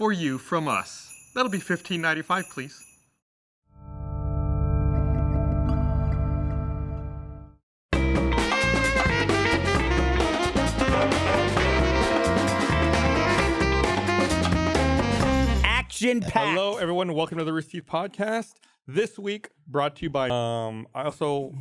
for you from us. That'll be $15.95, please. Hello, everyone. Welcome to the Rooster Teeth podcast. This week, brought to you by. I also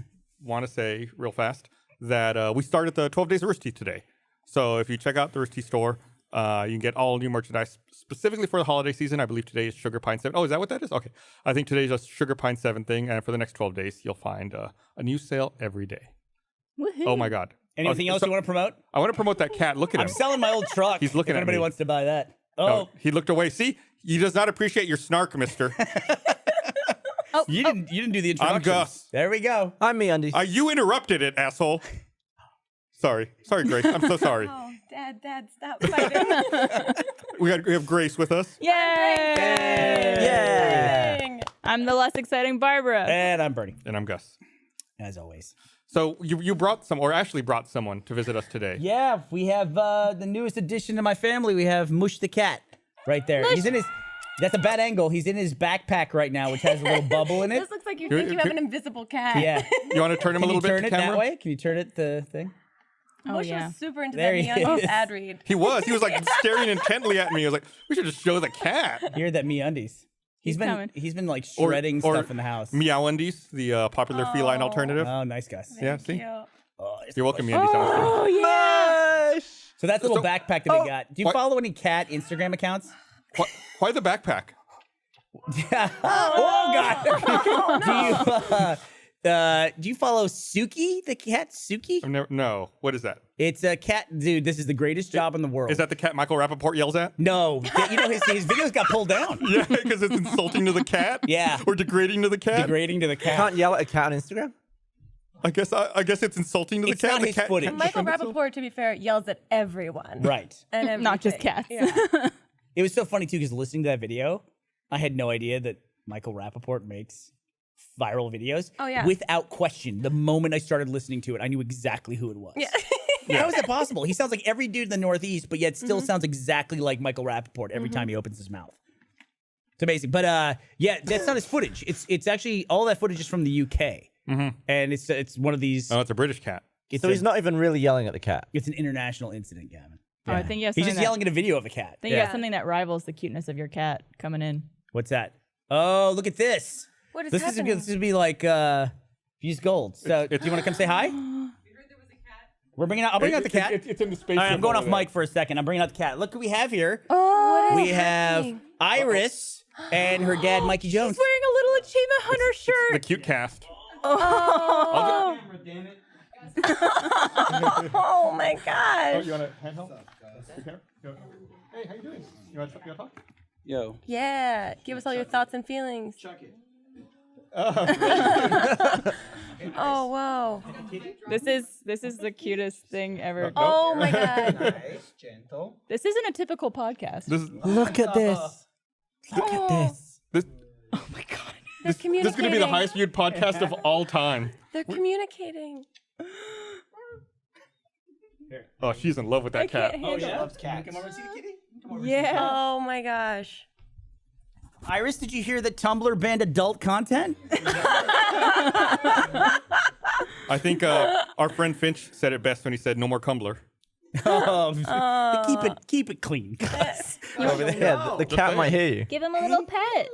want to say real fast that we started the 12 Days of Rooster Teeth today. So if you check out the Rooster Teeth store, you can get all new merchandise specifically for the holiday season. I believe today is Sugar Pine 7. Oh, is that what that is? Okay. I think today's a Sugar Pine 7 thing. And for the next 12 days, you'll find a new sale every day. Woohoo. Oh, my God. Anything else you want to promote? I want to promote that cat. Look at him. I'm selling my old truck. He's looking if at anybody me. wants to buy that. Oh, he looked away. See? He does not appreciate your snark, mister. You didn't do the introduction. I'm Gus. There we go. I'm MeUndies. You interrupted it, asshole. Sorry, Grace. I'm so sorry. Oh, Dad, stop fighting. We have Grace with us. Yay! Yay! I'm the less exciting Barbara. And I'm Bernie, And I'm Gus. as always. So you brought Ashley brought someone to visit us today. Yeah, we have the newest addition to my family. We have Mush the cat right there. He's in his. That's a bad angle. He's in his backpack right now, which has a little bubble in it. This looks like you think you have an invisible cat. Yeah. You want to turn him a little bit Can you turn to it camera? that way? Can you turn it the thing? Mush yeah. was super into There that he MeUndies is. ad read. He was like staring intently at me. I was like, we should just show the cat. Here, that MeUndies. He's coming. He's been like shredding stuff in the house. Meow Undies, the popular feline alternative. Oh, nice, Gus. Yeah, see? Cute. Oh, it's You're welcome, Meow Undies. Oh, yeah. So that's the little backpack that we got. Do you What? follow any cat Instagram accounts? Why the backpack? Oh God! Do you follow Suki, the cat Suki? I've never, no. What is that? It's a cat, dude. This is the greatest job in the world. Is that the cat Michael Rappaport yells at? No, you know his videos got pulled down. Yeah, because it's insulting to the cat. Yeah. Or degrading to the cat. Degrading to the cat. Can't yell at a cat on Instagram? I guess it's insulting to the It's cat. not The his cat footage. can't Michael defend itself. Rappaport, to be fair, yells at everyone. Right. And Not just everything. cats. Yeah. It was so funny too because listening to that video, I had no idea that Michael Rappaport makes viral videos. Oh, yeah. Without question, the moment I started listeing to it, I knew exactly who it was. Yeah. How is that possible? He sounds like every dude in the Northeast, but yet still sounds exactly like Michael Rappaport every time he opens his mouth. It's amazing. But yeah, that's not his footage. It's actually all that footage is from the UK. And it's one of these. Oh, it's a British cat. It's So he's not even really yelling at the cat. It's an international incident, Gavin. Oh, I think you have He's something just yelling at a video of a cat. I think you got something that rivals the cuteness of your cat coming in. What's that? Oh, look at this. What is This happening? is gonna be like Fuse Gold. So do you want to come say hi? We're bringing out. I'll bring out the cat. It's in the space. All right, I'm going off over there. mic for a second. I'm bringing out the cat. Look who we have here. What is We have happening? Iris and her dad, Mikey Jones. Wearing a little Achievement Hunter shirt. The cute cast. Oh my gosh. You want a handheld? Hey, how you doing? You want to talk? Yo. Yeah. Give us all your thoughts and feelings. Oh, whoa. This is the cutest thing ever. Oh my God. Nice, gentle. This isn't a typical podcast. Look at this. Look at this. This Oh my god. They're is communicating. going to be the highest viewed podcast of all time. They're communicating. Oh, she's in love with that cat. Can't handle it. Loves cats. Come over and see the kitty. Yeah. Oh my gosh. Iris, did you hear that Tumblr banned adult content? I think our friend Finch said it best when he said, "No more Cumbler." Keep it clean. Gus. Over there. Yeah, The cat might hear you. Give him a little pet.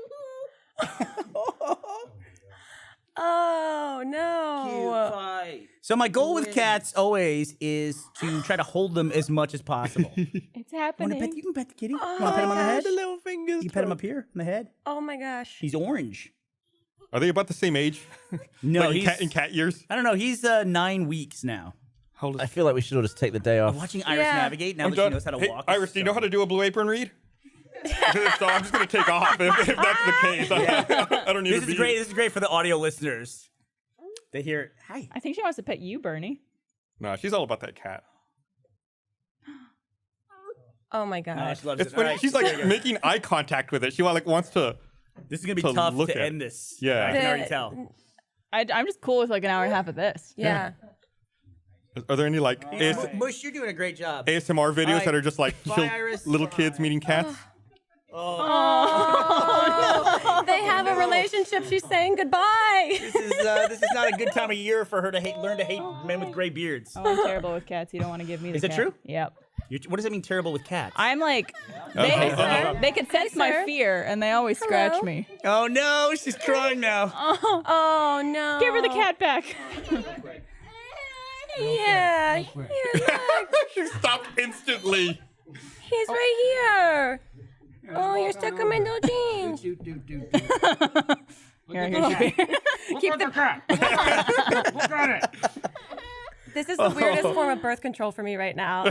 Oh no. So my goal with cats always is to try to hold them as much as possible. It's happening. You can pet the kitty. Oh Want to pet him on the my head? gosh. Little fingers. You pet him up here on the head. Oh my gosh. He's orange. Are they about the same age? No, Like he's in cat years? I don't know. He's 9 weeks now. How old I is feel like we should all just take the day I'm off. watching Iris Yeah. navigate now I'm that done. she knows how to Hey, walk. Iris, do you know how to do a blue apron read? So I'm just going to take off if that's the case. I don't need This to is be. great. This is great for the audio listeners. They hear, hi. I think she wants to pet you, Bernie. No, she's all about that cat. Oh my gosh. she loves It's it. funny. All right, She's like making eye contact with it. She wants to. this is gonna be to tough look to at. end this. Yeah. I can already tell. I'm just cool with like an hour and a half of this. Yeah. Are there any like Bush, you're doing a great job. ASMR videos All right. that are just like Bye, chill- Iris. little kids meeting cats? Oh, they have a relationship. She's saying goodbye. This is not a good time of year for her to learn to hate men with gray beards. Oh, I'm terrible with cats. You don't want to give me the Is it cat. true? Yep. What does it mean terrible with cats? I'm like, Uh-oh. they could sense my sir. fear and they always scratch me. Oh no, she's crying now. Oh no. Give her the cat back. Yeah. Here, look. She stopped instantly. He's right here. Oh, you're stuck in my little jeans. Here, here's your Keep the cat. This is the weirdest form of birth control for me right now. I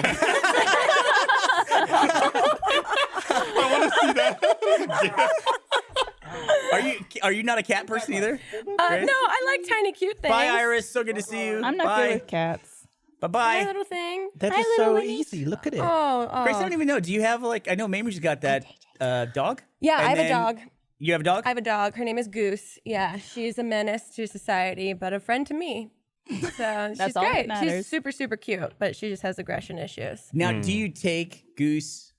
want to see that. Are you not a cat person either? No, I like tiny cute things. Bye, Iris. So good to see you. I'm not Bye. good with cats. Bye Hi, bye. little thing. That Hi, is little so Winnie. easy. Look at it. Oh, Grace, I don't even know. Do you have like? I know Mamie's got that dog. Yeah, I And have a then- dog. You have a dog? I have a dog. Her name is Goose. Yeah, she's a menace to society, but a friend to me. So she's all that great. matters. She's super, super cute, but she just has aggression issues. Now, do you take Goose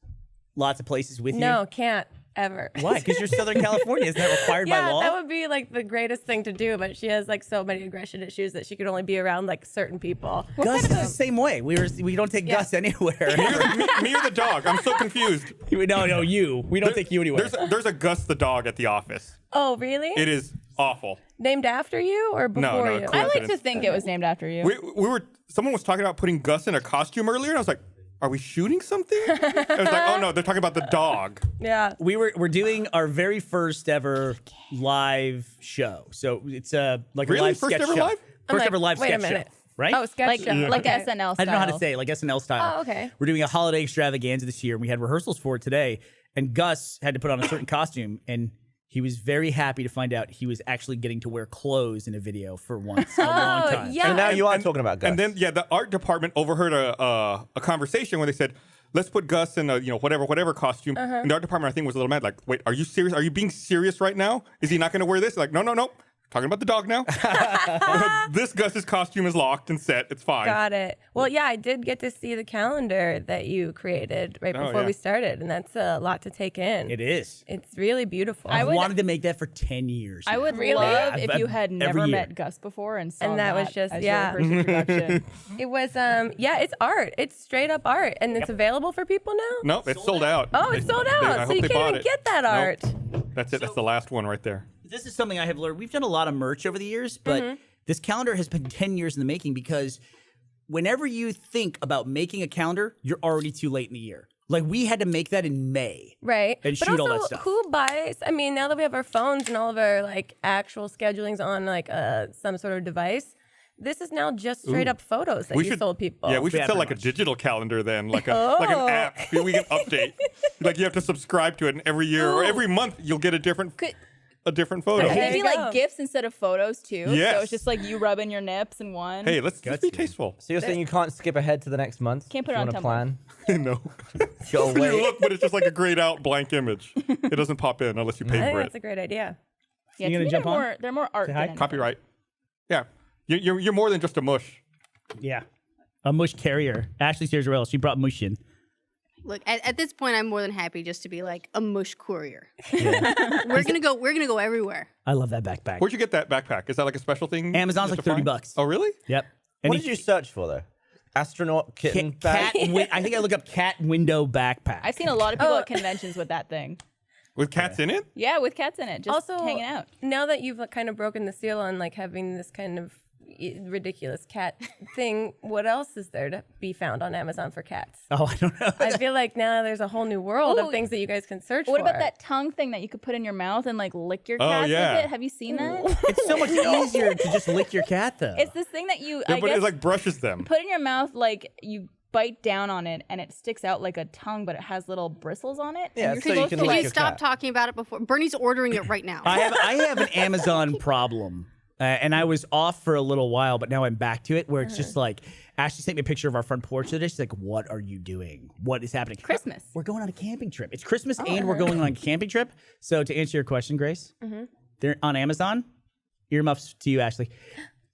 lots of places with you? No, can't ever. Why? Because you're Southern California. Isn't that required by Yeah, law? that would be like the greatest thing to do, but she has like so many aggression issues that she could only be around like certain people. Gus is the same way. We don't take Gus anywhere. Me or the dog? I'm so confused. no, you. We don't take you anywhere. There's a Gus the dog at the office. Oh, really? It is awful. Named after you or before no, you? cool. I like to Coincidence. think it was named after you. Someone was talking about putting Gus in a costume earlier, and I was like, are we shooting something? I was like, oh no, they're talking about the dog. Yeah. We're doing our very first ever live show. So it's like Really? a live First sketch ever show. live? First like, ever live wait a sketch show. minute. Right? Oh, sketch Like show. like Okay. SNL style. I don't know how to say it, like SNL style. Oh, okay. We're doing a holiday extravaganza this year, and we had rehearsals for it today. And Gus had to put on a certain costume, and he was very happy to find out he was actually getting to wear clothes in a video for once in a long time. yeah. So now you are talking about Gus. And then the art department overheard a conversation where they said, let's put Gus in a whatever costume. And the art department I think was a little mad, like, wait, are you serious? Are you being serious right now? Is he not going to wear this? Like, no. Talking about the dog now. This Gus's costume is locked and set. It's fine. Got it. Well, yeah, I did get to see the calendar that you created right before yeah. we started, and that's a lot to take in. It is. It's really beautiful. I would- wanted to make that for 10 years. I would Really? love Yeah, if you had every never year. met Gus before and saw And that was just- as yeah. your first introduction. It was, yeah, it's art. It's straight up art, and it's available for people now. No, it's sold out. Oh, it's sold out, I so hope you they can't bought even it. get that Nope. art. That's it. That's the last one right there. This is something I have learned. We've done a lot of merch over the years, but this calendar has been 10 years in the making because whenever you think about making a calendar, you're already too late in the year. Like we had to make that in May. Right. And but shoot also, all that stuff. who buys? I mean, now that we have our phones and all of our like actual scheduling's on like some sort of device, this is now just straight up photos that you sold people. Yeah, we should Yeah, sell pretty like a much. digital calendar then, like an app we can update. Like you have to subscribe to it, and every year or every month you'll get a different photo. It There could be you like go. gifts instead of photos too. So Yes. it's just like you rubbing your nips in one. Hey, let's be Gutsy. tasteful. So you're saying you can't skip ahead to the next month? Can't put if it you on want to Tumblr. plan. No. You gotta You wait. look, but it's just like a grayed out blank image. It doesn't pop in unless you I pay think for that's it. a great idea. Yeah, You to gonna me, jump on? they're more art. Say Than hi? anything. Copyright. Yeah. You're more than just a mush. Yeah. A mush carrier. Ashley's here's Rail. She brought mush in. Look, at this point, I'm more than happy just to be like a mush courier. We're gonna go everywhere. I love that backpack. Where'd you get that backpack? Is that like a special thing? Amazon's just like to $30 find? bucks. Oh, really? Yep. And What did you search for though? Astronaut kitten cat, bag? I think I look up cat window backpack. I've seen a lot of people at conventions with that thing. With cats in it? Yeah, with cats in it, just Also, hanging out. now that you've kind of broken the seal on like having this kind of ridiculous cat thing, what else is there to be found on Amazon for cats? Oh, I don't know. I feel like now there's a whole new world Ooh. of things that you guys can search What for. about that tongue thing that you could put in your mouth and like lick your Oh, cat yeah. with it? Have you seen that? It's so much easier to just lick your cat, though. It's this thing that you, Yeah, I but guess, it like brushes them. put in your mouth, like you bite down on it and it sticks out like a tongue, but it has little bristles on it. Yeah, and so you're you supposed can to lick Can like, you your stop cat. talking about it before? Bernie's ordering it right now. I have an Amazon problem, and I was off for a little while, but now I'm back to it. Where it's just like Ashley sent me a picture of our front porch today. She's like, "What are you doing? What is happening?" Christmas. We're going on a camping trip. It's Christmas, and we're going on a camping trip. So to answer your question, Grace, they're on Amazon. Earmuffs to you, Ashley.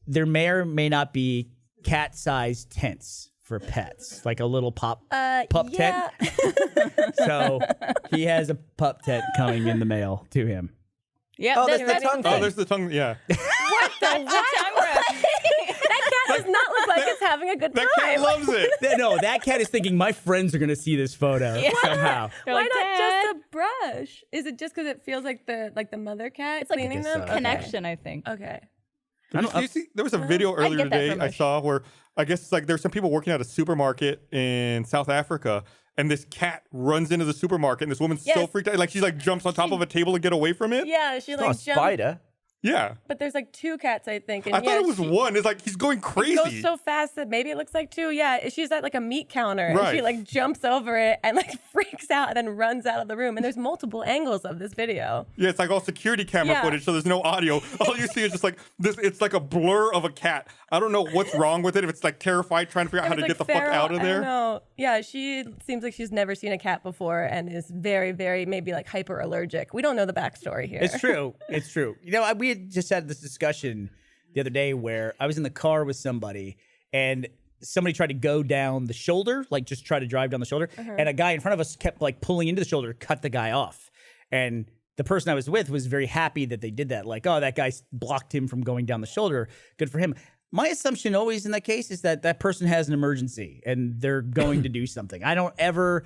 There may or may not be cat-sized tents for pets, like a little pup yeah. tent. So he has a pup tent coming in the mail to him. Yeah, Oh, there's the tongue Oh, thing. there's the tongue. Yeah. What the what? That cat does not look like it's having a good That time. cat loves it. No, that cat is thinking my friends are going to see this photo somehow. They're Why like, not "Dad." just a brush? Is it just because it feels like the mother cat like cleaning guess them? so. Okay. Connection, I think. Okay. Did you see? There was a video earlier get that today from I Mush. saw where I guess like there's some people working at a supermarket in South Africa, and this cat runs into the supermarket, and this woman's so Yes. freaked out, like she like jumps on top of a table to get away from it. Yeah, she It's not like a jumps. spider. Yeah. But there's like 2 cats, I think. And I thought yeah, it was she- one. It's like he's going It crazy. goes so fast that maybe it looks like 2. Yeah, she's at like a meat counter and she Right. like jumps over it and like freaks out and then runs out of the room. And there's multiple angles of this video. Yeah, it's like all security camera Yeah. footage, so there's no audio. All you see is just like this. It's like a blur of a cat. I don't know what's wrong with it. If it's like terrified, trying to figure out how It to was, get the like, fuck feral. out of I there. don't know. Yeah, she seems like she's never seen a cat before and is very, very maybe like hyper allergic. We don't know the backstory here. It's true. It's true. You know, we had just had this discussion the other day where I was in the car with somebody and somebody tried to go down the shoulder, like just try to drive down the shoulder. And a guy in front of us kept like pulling into the shoulder, cut the guy off. And the person I was with was very happy that they did that. Like, oh, that guy blocked him from going down the shoulder. Good for him. My assumption always in that case is that that person has an emergency and they're going to do something. I don't ever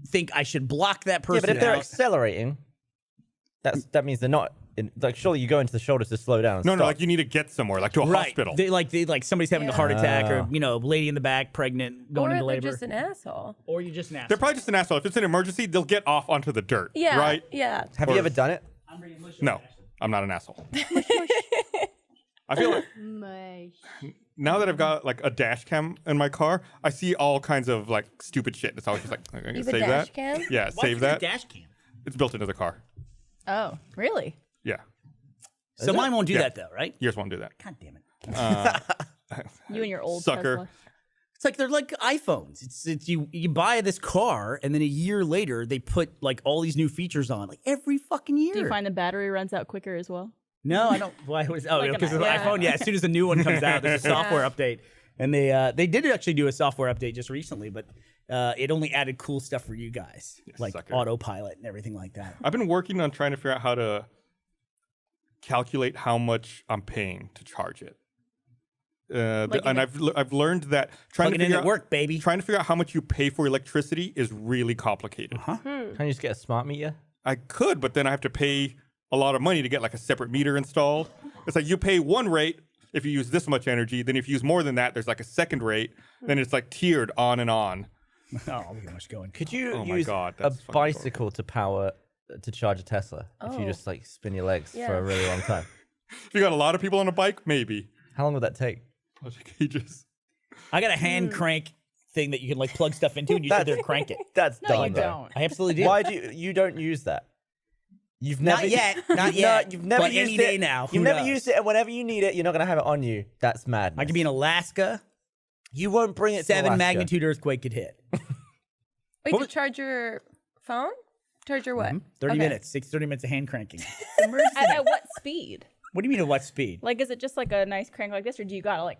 think I should block that person Yeah, but if they're out. accelerating, that means they're not. Like, surely you go into the shoulders to slow down. And No, stop. like you need to get somewhere, like to a hospital. They like somebody's having a heart attack, or lady in the back, pregnant, going or into they're labor, just an asshole. or you just an asshole. They're probably just an asshole. If it's an emergency, they'll get off onto the dirt. Yeah. Right? Yeah. Have you ever done it? No, I'm not an asshole. I feel like Mush. now that I've got like a dash cam in my car, I see all kinds of like stupid shit. It's always just like, I'm gonna You have a save dash that. cam? Yeah, Why save is there a that. dash cam? It's built into the car. Oh, really? Yeah. So mine won't do Yeah. that though, right? Yours won't do that. God damn it! You and your old Sucker. Tesla. It's like they're like iPhones. It's you buy this car and then a year later they put like all these new features on, like every fucking year. Do you find the battery runs out quicker as well? No, I don't. Why was? Oh, Like because an of the iPhone. iPhone. Yeah, as soon as the new one comes out, there's a software update, and they did actually do a software update just recently, but it only added cool stuff for you guys, like sucker. autopilot and everything like that. I've been working on trying to figure out how to calculate how much I'm paying to charge it. Like And I've learned that trying Plug to it in figure at out work, baby. trying to figure out how much you pay for electricity is really complicated. Can you just get a smart meter? I could, but then I have to pay a lot of money to get like a separate meter installed. It's like you pay one rate if you use this much energy. Then if you use more than that, there's like a second rate. Then it's like tiered on and on. Oh, look how much going. Could you Oh my use God, a that's fucking bicycle to charge a Tesla if you Oh. just like spin your legs Yeah. for a really long time? If you got a lot of people on a bike, maybe. How long would that take? Project Aegis. I got a hand crank thing that you can like plug stuff into, and you sit there and crank it. That's No, dumb. you though. don't. I absolutely do. Why do you don't use that? You've never Not yet. Not you've yet. You've never But used any it. day now. Who You've never knows? used it, and whenever you need it, you're not gonna have it on you. That's mad. I could be in Alaska. You won't bring it. to 7 Alaska. magnitude earthquake could hit. Wait, to charge your phone? Charge your what? 30 Okay. minutes. 30 minutes of hand cranking. At what speed? What do you mean at what speed? Like, is it just like a nice crank like this, or do you gotta like?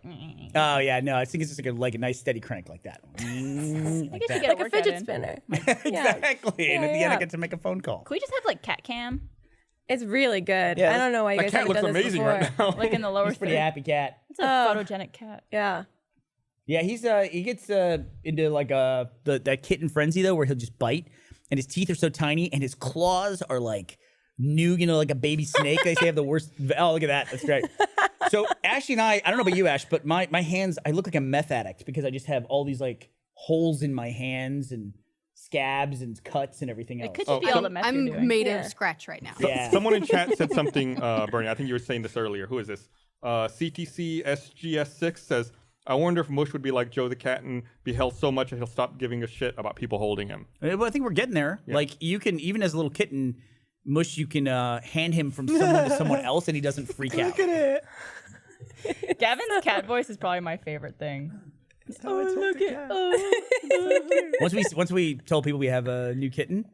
Oh yeah, no. I think it's just like a nice steady crank like that. I guess you that. get Like a workout fidget in. spinner. Exactly. And at the end, I yeah. get to make a phone call. Can we just have like cat cam, It's really good. Yeah, I don't know why you That guys cat haven't looks done this amazing before. right now. like in the lower He's a pretty third? happy cat. It's a photogenic cat. Yeah. Yeah, he gets into like that kitten frenzy though, where he'll just bite, and his teeth are so tiny, and his claws are like new, like a baby snake. They say have the worst. Oh, look at that. That's great. So Ashley and I don't know about you, Ash, but my hands, I look like a meth addict because I just have all these like holes in my hands and scabs and cuts and everything else. It could just be all the mess you're I'm doing. made Yeah. of scratch right now. Yeah. Someone in chat said something, Bernie. I think you were saying this earlier. Who is this? CTC SGS6 says, I wonder if Mush would be like Joe the cat and be held so much that he'll stop giving a shit about people holding him. Well, I think we're getting there. Like you can, even as a little kitten, Mush, you can hand him from someone to someone else, and he doesn't freak out. Gavin's cat voice is probably my favorite thing. Once we told people we have a new kitten,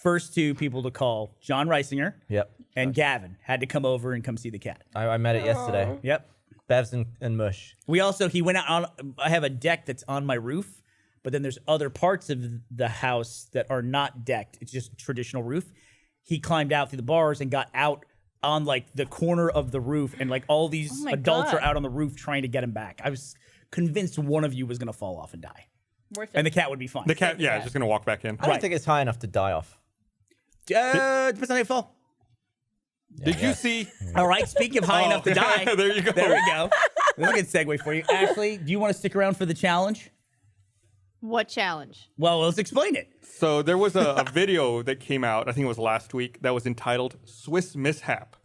first 2 people to call, John Reisinger Yep. and Gavin, had to come over and come see the cat. I met it yesterday. Yep. Bevs and Mush. He went out on, I have a deck that's on my roof, but then there's other parts of the house that are not decked. It's just traditional roof. He climbed out through the bars and got out on like the corner of the roof, and like all these my adults God. are out on the roof trying to get him back. I was convinced one of you was going to fall off and die. Worth it. And the cat would be fine. The cat, yeah, is just gonna walk back in. I don't think it's high enough to die off. Depends on how you fall. Did you see? All right, speaking of high enough to die. There you go. There we go. That's a good segue for you. Ashley, do you want to stick around for the challenge? What challenge? Well, let's explain it. So there was a video that came out, I think it was last week, that was entitled Swiss Mishap,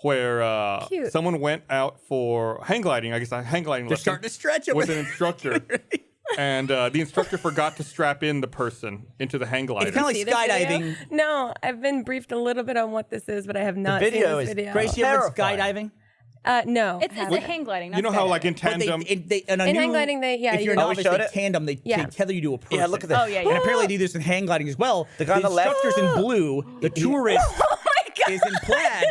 where Cute. someone went out for hang gliding, I guess a hang gliding They're lesson starting to stretch it with an instructor. And the instructor forgot to strap in the person into the hang glider. It's kind of See like this video? skydiving. No, I've been briefed a little bit on what this is, but I have not video seen this is video. Grace, you ever been Terrifying. skydiving? No. It's a haven't. hang gliding. Not you know how, skydiving. like in But tandem, in hang gliding, if you you're a know. novice, showed they it? tandem, they Yeah. tether you to a person. Yeah, look at this. Oh, yeah, And yeah. apparently they do this in hang gliding as well. The guy on the left? instructor's in blue. The tourist Oh my God. is in plaid.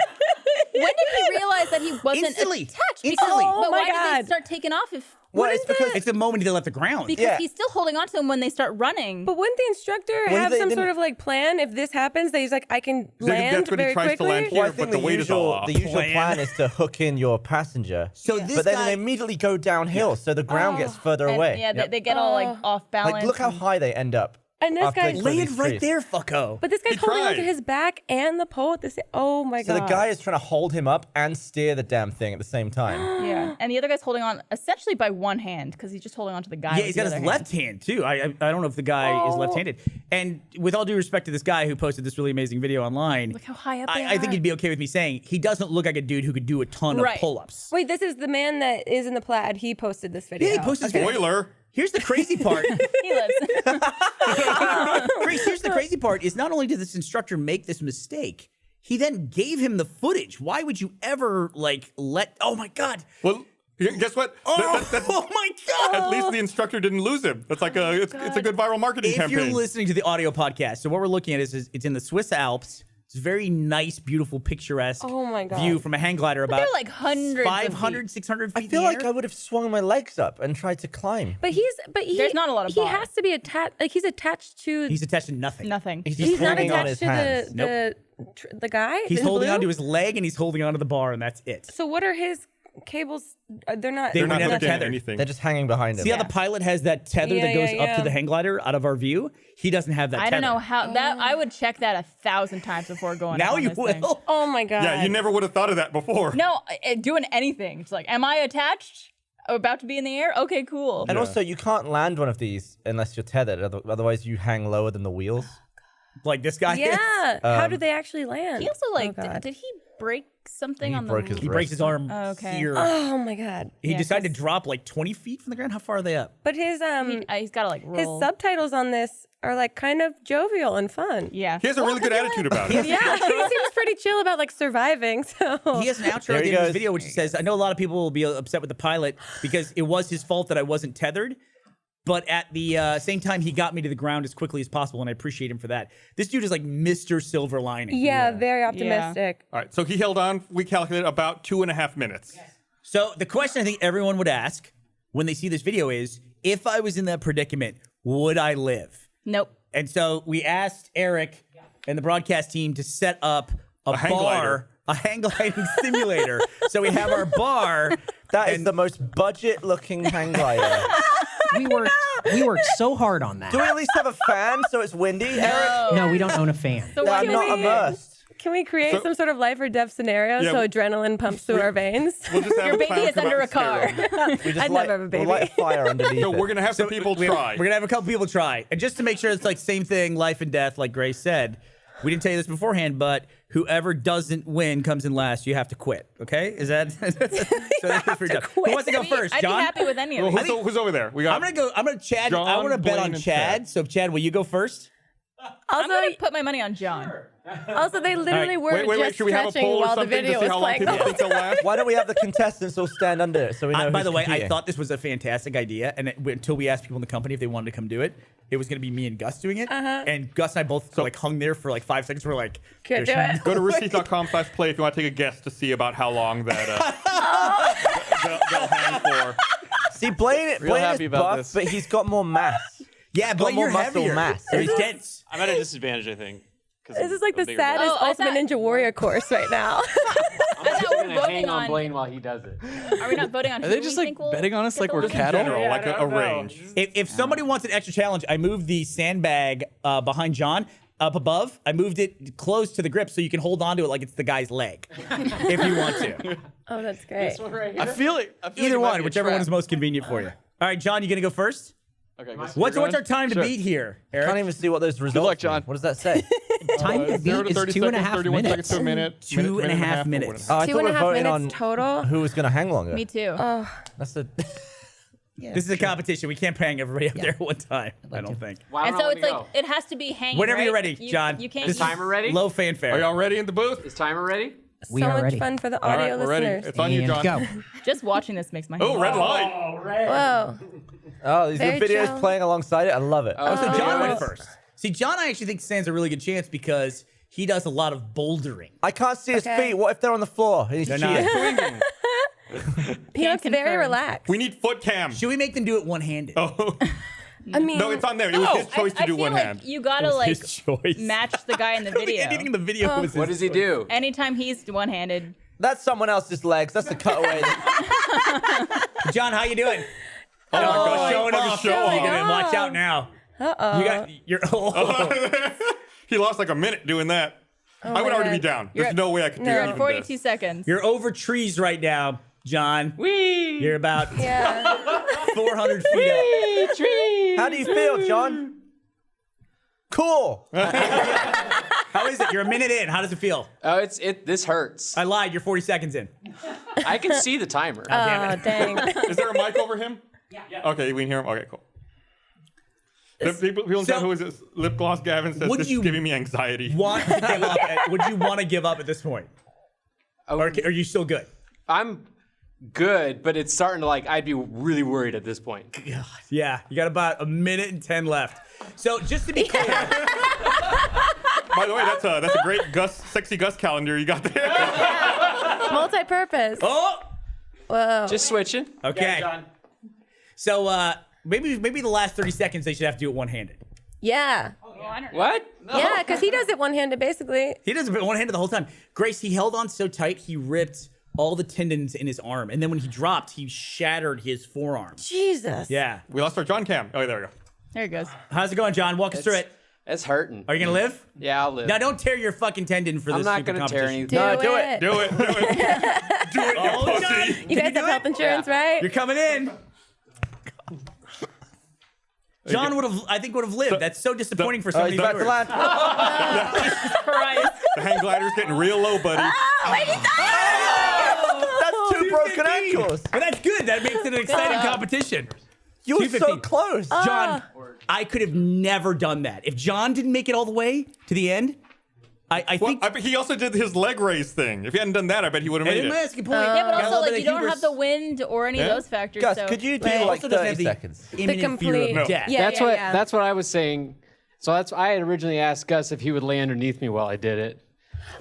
When did he realize that he wasn't Instantly. attached? Instantly. But Oh why my did God. they start taking off if? Well, it's because It's the moment they left the ground. Because Yeah. he's still holding on to them when they start running. But wouldn't the instructor Well, have they some didn't- sort of like plan if this happens that he's like, I can land that's what he very tries to quickly? land here. well, I but think the the weight is all usual off. the usual Plan. plan is to hook in your passenger. So this but then guy- they immediately go downhill, so the ground gets further And, away. Yeah, they get all like off balance. Like, look how high they end up. And this after they guy's climb Lay it these right trees. there, fucko. But this guy's He holding onto tried. his back and the pole at the same. Oh my So God. the guy is trying to hold him up and steer the damn thing at the same time. Yeah, and the other guy's holding on essentially by one hand because he's just holding on to the guy. Yeah, with he's the got his other left hand too. I don't know if the guy is left-handed. And with all due respect to this guy who posted this really amazing video online, Look how high up they I think are. he'd be okay with me saying he doesn't look like a dude who could do a ton Right. of pull-ups. Wait, this is the man that is in the plaid. He posted this video. Yeah, he posted this video. Spoiler. Here's the crazy part. He lives. Grace, here's the crazy part is not only did this instructor make this mistake, he then gave him the footage. Why would you ever like let? Oh my God! Well, guess what? Oh my God! At least the instructor didn't lose him. That's like it's a good viral marketing If campaign. you're listening to the audio podcast, so what we're looking at is it's in the Swiss Alps. It's a very nice, beautiful, picturesque Oh my God. view from a hang glider about they're like hundreds of 500, feet. 600 feet I in feel the like air. I would have swung my legs up and tried to climb. But he There's not a lot of He bar. has to be attached. Like he's attached to. He's attached to nothing. Nothing. He's just He's not hanging on attached his to hands. the guy. He's in holding blue? onto his leg and he's holding onto the bar, and that's it. So what are his cables? They're not. They're They're not never hooked in tethered. anything. They're just hanging behind him. See how the pilot has that tether that Yeah, goes yeah, up to yeah. the hang glider out of our view? He doesn't have that I tether. don't know how that. I would check that 1,000 times before going. Now up on you this will. thing. Oh my God. Yeah, you never would have thought of that before. No, doing anything. It's like, am I attached? About to be in the air? Okay, cool. And Yeah. also, you can't land one of these unless you're tethered. Otherwise, you hang lower than the wheels. Like this guy. Yeah. How do they actually land? He also like, Oh, God. did he break something He on broke the? his He breaks his arm Okay. here. Oh my God. He Yeah, decided to 'cause- drop like 20 feet from the ground. How far are they up? But his He's got to like his roll. subtitles on this are like kind of jovial and fun. Yeah. He has a really good attitude about it. Yeah, he seems pretty chill about like surviving. So He has an outro There at he the end of goes. this video which says, I know a lot of people will be upset with the pilot because it was his fault that I wasn't tethered. But at the same time, he got me to the ground as quickly as possible, and I appreciate him for that. This dude is like Mr. Silver Lining. yeah, very optimistic. All right, so he held on. We calculated about 2.5 minutes. So the question I think everyone would ask when they see this video is, if I was in that predicament, would I live? Nope. And so we asked Eric and the broadcast team to set up a hang bar, glider. a hang gliding simulator. So we have our bar. That is the most budget-looking hang glider. We worked so hard on that. Do we at least have a fan so it's windy, Eric? No, we don't own a fan. So I'm can not we- immersed. Can we create So- some sort of life or death scenario Yeah, so adrenaline pumps through our veins? We'll just have Your a baby clown is come under out a and scare car. him. We just I'd light, never have a we'll light a baby. fire underneath So it. we're gonna have some people try. We're gonna have a couple people try, and just to make sure it's like same thing, life and death, like Grace said. We didn't tell you this beforehand, but whoever doesn't win comes in last. You have to quit. Okay? Is that? So that's for John. Who wants to go first? I'd John. be happy with any Well, of it. who's over there? We got. I'm gonna go. I'm gonna Chad. I John, want to bet Blaine, on and Chad. Chad. So Chad, will you go first? I'm gonna put my money on John. Also, they literally were Wait. just Should we have a stretching poll or while the something to video see was how long playing. people think they'll last? Why don't we have the contestants all stand under it so we know By who's the way, I competing? thought this was a fantastic idea, and until we asked people in the company if they wanted to come do it, it was going to be me and Gus doing it. And Gus and I both like hung there for like 5 seconds. We're like, Can't "There's do it." Go to roosterteeth.com/play if you want to take a guess to see about how long that. they'll hang for. See, Blaine happy is about buff, this. but he's got more mass. Yeah, Got but more you're muscle heavier. mass. So he's dense. I'm at a disadvantage, I think. 'cause This I'm is like a the bigger guy. saddest Oh, I Ultimate thought- Ninja Warrior course right now. I thought we're gonna voting hang on on. Blaine while he does it. Are we not voting on? Are who they just we like think will betting on us get like the we're lead? cattle? General, like a range. If somebody wants an extra challenge, I moved the sandbag behind John up above. I moved it close to the grip so you can hold on to it like it's the guy's leg, if you want to. Oh, that's great. I feel it. Either one, whichever one is most convenient for you. All right, John, you gonna go first? Okay, guys. What's our time to Sure. beat here, Eric? Can't even see what those results luck, John. mean. What does that say? Time to 0 beat to is 30 2 and a seconds, half 31 seconds minutes. to a minute. Two and a half minute minutes. Oh, I Two thought and we a were half voting minutes on total. who was going to hang longer. Me too. That's the. This is a competition. We can't bang everybody up there at one time. I don't think. Well, I And don't so know it's when like to go. it has to be hanging. Whenever right? you're ready, You- John. You can't. Is timer ready? Low fanfare. Are y'all ready in the booth? Is timer ready? We so are much ready. fun for the All audio right, we're ready. listeners. It's on you, And John. go. Just watching this makes my. Oh, head red hurt. light. Whoa. Oh, these Very are videos chill. playing alongside it. I love it. Oh, so John Oh. went first. See, John, I actually think stands a really good chance because he does a lot of bouldering. I can't see his Okay. feet. What if they're on the floor? He's They're cheating. not. He looks very confirm. relaxed. We need foot cam. Should we make them do it one-handed? Oh, I mean, no, it's on there. It was his choice to I do feel one like hand. you gotta like His choice. match the guy in the I don't think video. anything in the video was What his does he do? Anytime he's one-handed, That's someone else's legs. That's the cutaway. John, how you doing? Oh my gosh, showing fucking off. show You're off. gonna watch out now. Uh-oh. You got you're. Oh. He lost like a minute doing that. I would my already be God. down. You're There's at- no way I could do No. you're even at 42 this. seconds. You're over trees right now, John. Wee! You're about Yeah. 400 feet up. Tree! How do you feel, John? Cool. How is it? You're a minute in. How does it feel? Oh, this hurts. I lied. You're 40 seconds in. I can see the timer. Damn Oh, it. dang. Is there a mic over him? Yeah. Okay, we can hear him. Okay, cool. People in So- chat, who is this? Lip Gloss Gavin says Would this you- is giving me anxiety. Want to give up? Would you want to give up at this point? Or are you still good? I'm good, but it's starting to I'd be really worried at this point. Yeah, you got about a minute and 10 left. So just to be clear, By the way, that's a great sexy Gus calendar you got there. Multi-purpose. oh, Whoa. Just switching. okay. So maybe the last 30 seconds they should have to do it one-handed. Yeah. What? Yeah, because he does it one-handed, basically. He does it one-handed the whole time. Grace, he held on so tight he ripped all the tendons in his arm, and then when he dropped, he shattered his forearm. Jesus. Yeah. We lost our John Cam. Oh, there we go. There it goes. How's it going, John? Walk us through it. It's hurting. Are you gonna live? Yeah, I'll live. Now, don't tear your fucking tendon for this I'm not stupid gonna tear competition. anything. No, do it. Do it. Do it. Do it, you Oh, pussy. John. You Can guys do have health it? insurance, Yeah. right? You're coming in. John would have lived. That's so disappointing for so Oh, many he's about to viewers. land. Christ. The hang glider's getting real low, buddy. That's two broken 215. ankles. But that's good. That makes it an exciting competition. You were so 215. close. John, I could have never done that. If John didn't make it all the way to the end, I Well, think. I bet he also did his leg raise thing. If he hadn't done that, I bet he would have And made it it. might ask a point. Yeah, but Got a also little bit like you of don't have hubris. the wind or any Yeah? of those factors. Gus, so could you do Right. like Also doesn't 30 have the seconds? imminent fear complete- of No. death. Yeah, That's yeah, what yeah. that's what I was saying. So I had originally asked Gus if he would lay underneath me while I did it.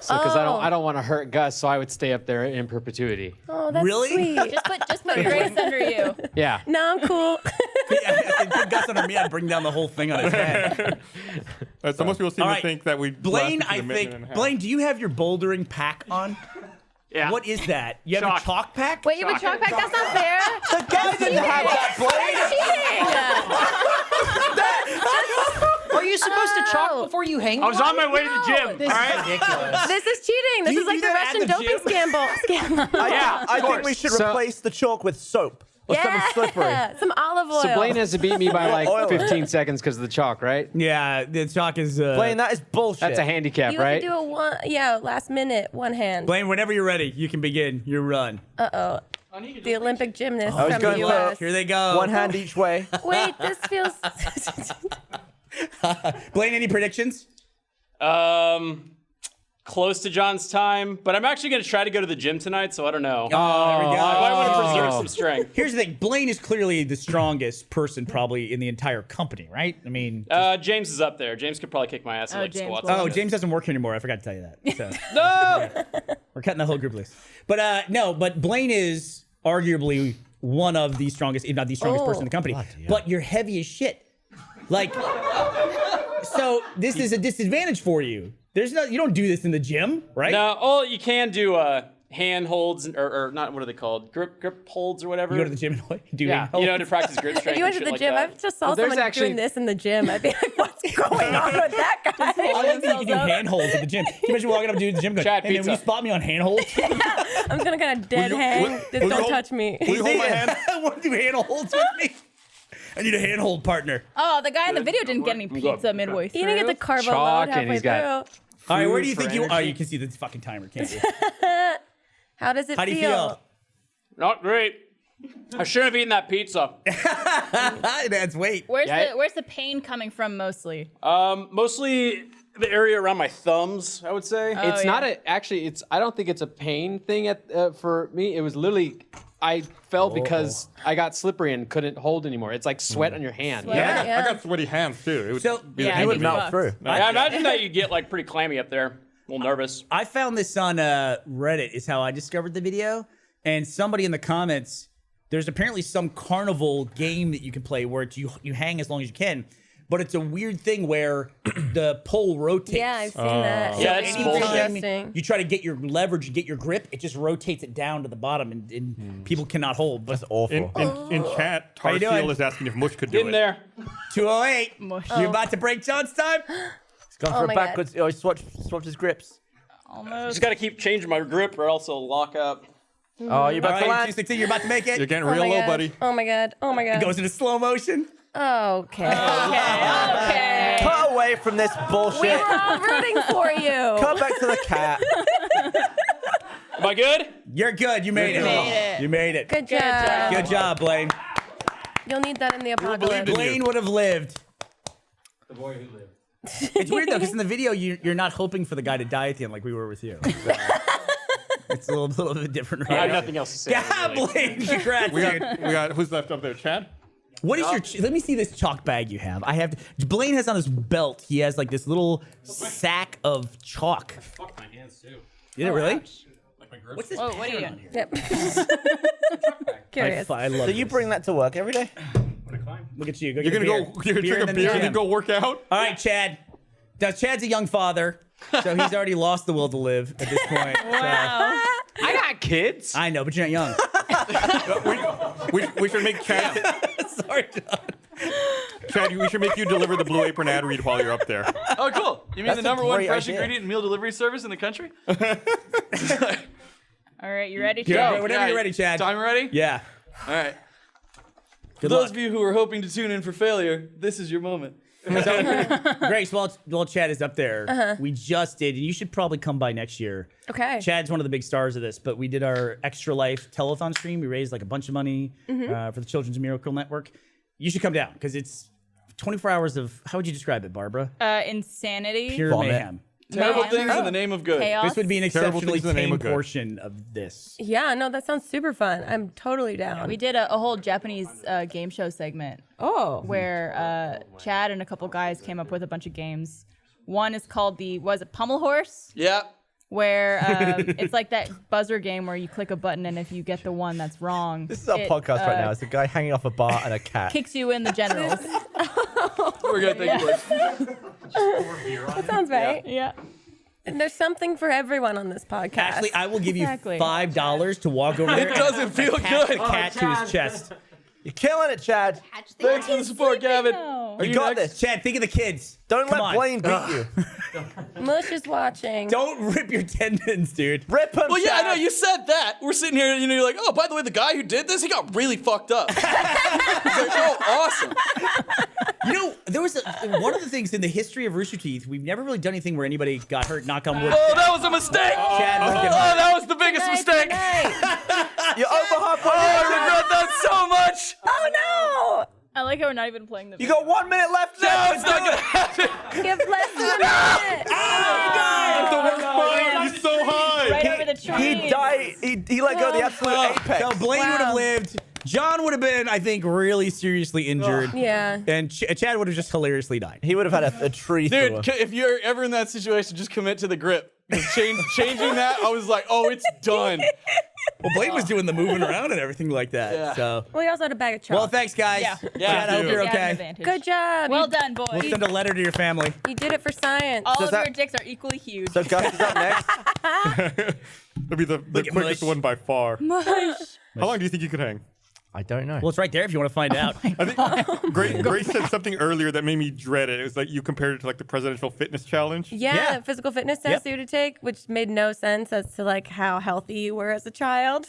So because Oh. I don't want to hurt Gus, so I would stay up there in perpetuity. Oh, that's Really? sweet. just put Grace under you. Yeah. No, I'm cool. Yeah, if they put Gus under me, I'd bring down the whole thing on his head. So most people seem All to right. think that we Blaine, lasted I a minute and a think. half. Blaine, do you have your bouldering pack on? Yeah. What is that? You have Chalk. a chalk pack? Wait, you have a chalk pack? That's not fair. The guy didn't have that, Are you supposed to chalk before you hang? I was on my way to the gym. This all is right. ridiculous. This is cheating. This you is like do the that at Russian the doping gym? scandal. Yeah. I think we should So- replace the chalk with soap or something slippery. Yeah, some olive oil. So Blaine has to beat me by like Oil. 15 seconds because of the chalk, right? Yeah, the chalk is. Blaine, that is bullshit. That's a handicap, You have right? to do a last minute, one hand. Blaine, whenever you're ready, you can begin your run. Uh-oh. The Olympic gymnast I was from the going U.S. Here they go. One hand each way. Wait, this feels... Blaine, any predictions? Close to John's time, but I'm actually going to try to go to the gym tonight, so I don't know. Oh, there we go. I want to preserve some strength. Here's the thing. Blaine is clearly the strongest person probably in the entire company, right? I mean, James is up there. James could probably kick my ass in Oh, like James squats. will. oh, James doesn't work here anymore. I forgot to tell you that. So No! we're cutting the whole group loose. But no, but Blaine is arguably one of the strongest, if not the strongest person in the company. But you're heavy as shit. Like, so this is a disadvantage for you. You don't do this in the gym, right? No, you can do hand holds or not. What are they called? Grip holds or whatever. You go to the gym and do Yeah, hand holds? to practice grip strength. If you went to and the shit gym, like I just saw Well, there's someone actually- doing this in the gym. I'd be like, what's going on with that guy? I like that you can do hand holds at the gym. Can you imagine walking up to the gym going, Chad, hey man, will you pizza. spot me on hand holds? I'm just gonna kind of dead hang. Just don't touch me. Will you hold my hand? Want to do hand holds with me? I need a hand hold partner. Oh, the guy in the video didn't get any pizza midway through. You didn't get to carve a Chalk load and halfway he's got- through. All right, where do you for think you? Oh, energy. you can see the fucking timer, can't you? How does it How do you feel? Not great. I shouldn't have eaten that pizza. That's weight. Where's the pain coming from mostly? Mostly the area around my thumbs, I would say. It's yeah. not I don't think it's a pain thing for me. It was literally, I fell because I got slippery and couldn't hold anymore. It's like sweat on your hand. Sweat. Yeah, Yeah. I got sweaty hands too. It would So- be Yeah, the I end think of Melt me. fucked. through. Yeah, imagine that you get like pretty clammy up there. A little nervous. I found this on Reddit. Is how I discovered the video, and somebody in the comments. There's apparently some carnival game that you can play where you hang as long as you can, but it's a weird thing where the pole rotates. Yeah, I've seen that. Yeah, It that's seems bullshit. interesting. You try to get your leverage and get your grip, it just rotates it down to the bottom, and people cannot hold. But That's awful. In chat, How you doing? Tarfield is asking if Mush could do Get in it. there. 208. You about to break John's time? He's gone Oh for my a God. backwards. Oh, he swapped his grips. Almost. Just got to keep changing my grip or else it'll lock up. Oh, you're All about to right, land. 216, you're about to make You're it. getting Oh real my low, God. buddy. Oh my god. Oh my god. Goes into slow motion. Okay. Okay. Cut away from this We bullshit. were all rooting for you. Cut back to the cat. Am I good? You're good. You made it. made it. You made it. Good job. job. Good job, Blaine. You'll need that in the believed apocalypse. in Blaine would have lived. The boy who lived. It's weird though, because in the video you're not hoping for the guy to die at the end like we were with you. So, it's a little bit different. I have Right? nothing else to say. Yeah, really. Blaine. Congrats, We dude. got who's left up there? Chad? What is your? Let me see this chalk bag you have. Blaine has on his belt. He has like this little sack of chalk. Fuck my hands too. Did it really? Like my grip. What's this? Whoa, what are you pattern doing? on here? Yep. Curious. I love So you this. bring that to work every day? Look at you. Go You're get gonna a go. beer. You're gonna drink a in beer the and then gym. go work out. All right, Chad. Now, Chad's a young father, so he's already lost the will to live at this point. So- Wow. I got kids. I know, but you're not young. We should make Chad. Sorry, John. Chad, we should make you deliver the Blue Apron ad read while you're up there. Oh, cool. You mean That's the a number one great fresh idea. ingredient meal delivery service in the country? All right, you ready? Go. Chad? Whenever you're ready, Chad. Time ready? Yeah. All right. For Good those luck. of you who are hoping to tune in for failure, this is your moment. Grace, while Chad is up there, we just did, and you should probably come by next year. Okay. Chad's one of the big stars of this, but we did our Extra Life telethon stream. We raised like a bunch of money for the Children's Miracle Network. You should come down because it's 24 hours of, how would you describe it, Barbara? Insanity. Pure Vomit. mayhem. Terrible Mayhem. things in the name of good. Chaos. This would be an Terrible exceptionally things in the name tame of good. portion of this. Yeah, no, that sounds super fun. I'm totally down. We did a whole Japanese game show segment Oh. where Chad and a couple guys came up with a bunch of games. One is called was it Pummel Horse? Yeah. Where it's like that buzzer game where you click a button and if you get the one that's wrong, This is our it, podcast right now. It's a guy hanging off a bar and a cat. kicks you in the genitals. We're good. Thank you, boys. That sounds right. Yeah. And there's something for everyone on this podcast. Actually, I will give you Exactly. $5 to walk over there. It doesn't feel attach good. the cat to his chest. You're killing it, Chad. Thanks for the support, Gavin. No. Are You got next? this. Chad, think of the kids. Don't Come let on. Blaine beat you. Mush is watching. Don't rip your tendons, dude. Rip him, Well, yeah, I Chad. know. You said that. We're sitting here, and you're like, oh, by the way, the guy who did this, he got really fucked up. It's like, oh, awesome. You know, there was one of the things in the history of Rooster Teeth, we've never really done anything where anybody got hurt, knock on wood. Oh, that was a mistake. Chad, Oh, look at him. that was the biggest Night, mistake. night. You're over halfway. Oh, I regret that so much. Oh I like how we're not even playing the You got 1 minute left, No, Chad. it's not gonna happen. no! Give less than a minute. That's the worst part. He's so high. Right over the tree. He died. He let go of the absolute apex. So Blaine would have Wow. lived. John would have been, I think, really seriously injured. Yeah. And Chad would have just hilariously died. He would have had a tree through him. Dude, if you're ever in that situation, just commit to the grip. 'Cause changing that, I was like, oh, it's done. Well, Blake was doing the moving around and everything like that. Yeah. So, Well, he also had a bag of chalk. well, thanks, guys. Yeah. Chad, I hope you're You had an okay. advantage. Good job. Well you, done, boys. We'll send a letter to your family. you did it for science. All So of that- your dicks are equally huge. So Gus is up next. That'd be the Look at quickest Mush. one by far. How long do you think you could hang? I don't know. Well, it's right there if you want to find out. I think Grace said something earlier that made me dread it. It was like you compared it to like the presidential fitness challenge. Yeah, Yeah. physical fitness test Yep. you had to take, which made no sense as to like how healthy you were as a child.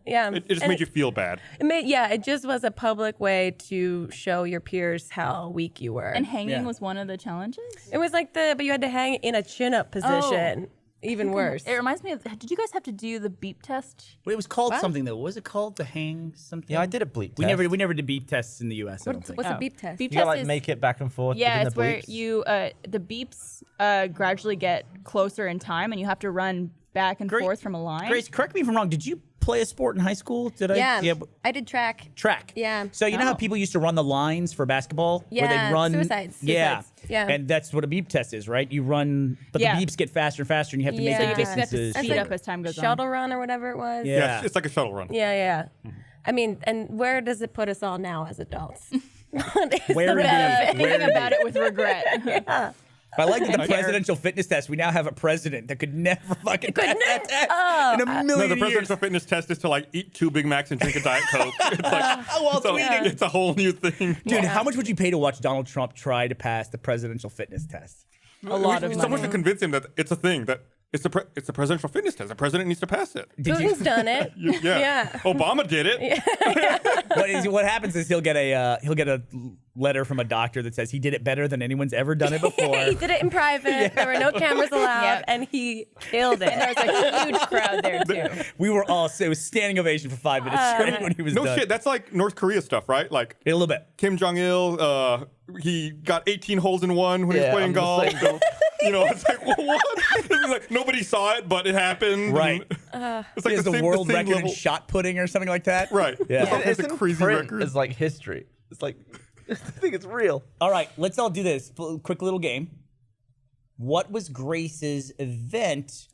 Yeah, It just And made you feel bad. it just was a public way to show your peers how weak you were. And hanging Yeah. was one of the challenges? it was like but you had to hang in a chin-up position. Even worse. It reminds me of, did you guys have to do the beep test? It was called something though. What was it called? The hang something? Yeah, I did a bleep We test. never did beep tests in the U.S. I don't think. What's a beep test? Beep You gotta test like is, make it back and forth. yeah, within it's the where bleeps. you, the beeps gradually get closer in time and you have to run back and Great. forth from a line. Grace, correct me if I'm wrong. Did you play a sport in high school? Did I? Yeah, but- I did track. track. Yeah. So you know how Oh. people used to run the lines for basketball? Where Yeah, they run. suicides. Yeah. Yeah. And that's what a beep test is, right? You run, but Yeah. the beeps get faster and faster, and you have to Yeah. make So the you basically have to distances. speed up as time goes Shuttle on. run or whatever it was. Yeah. Yeah, it's like a shuttle run. Yeah. I mean, and where does it put us all now as adults? Where do you- Thinking about it with regret. But I like that the presidential fitness test. We now have a president that could never fucking pass that test in a No, million the years. presidential fitness test is to like eat 2 Big Macs and drink a Diet Coke. It's like while tweeting. it's a whole new thing. Dude, how much would you pay to watch Donald Trump try to pass the presidential fitness test? A lot of Someone money. should convince him that it's a thing, that it's a presidential fitness test. The president needs to pass it. Putin's done it. Yeah. Obama did it. What happens is he'll get a letter from a doctor that says he did it better than anyone's ever done it before. He did it in private. There were no cameras allowed, Yep. and he killed it. And there was a huge crowd there too. We were all it was standing ovation for 5 minutes straight when he was No done. shit. That's like North Korea stuff, right? Like A little bit. Kim Jong Il, he got 18 holes in one when he was Yeah, playing I'm the golf. same. So, you know, it's like, well, what? It's like nobody saw it, but it happened. Right. And it's like He has the same- world same record level. in shot putting or something like that. Right. Yeah. It's all kinds It's of in crazy print records. as like history. It's like I think it's real. All right, let's all do this. Quick little game. What was Grace's event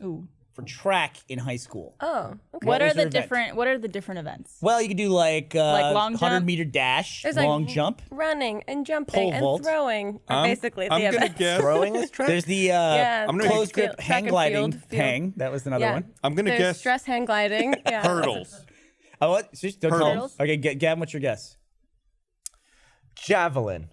for track in high school? Oh, okay. What was are the your event? different events? Well, you could do like long 100-meter jump? dash, There's long like jump. running and jumping Pole and vault. throwing. Are basically I'm the gonna events. guess. Throwing is track. There's the Yeah, I'm gonna closed grip track hang and gliding field. hang. That was another Yeah. one. I'm gonna There's guess stress hang gliding. Yeah. hurdles. Oh, what? Don't tell me. Hurdles. Okay, Gavin, what's your guess? Javelin.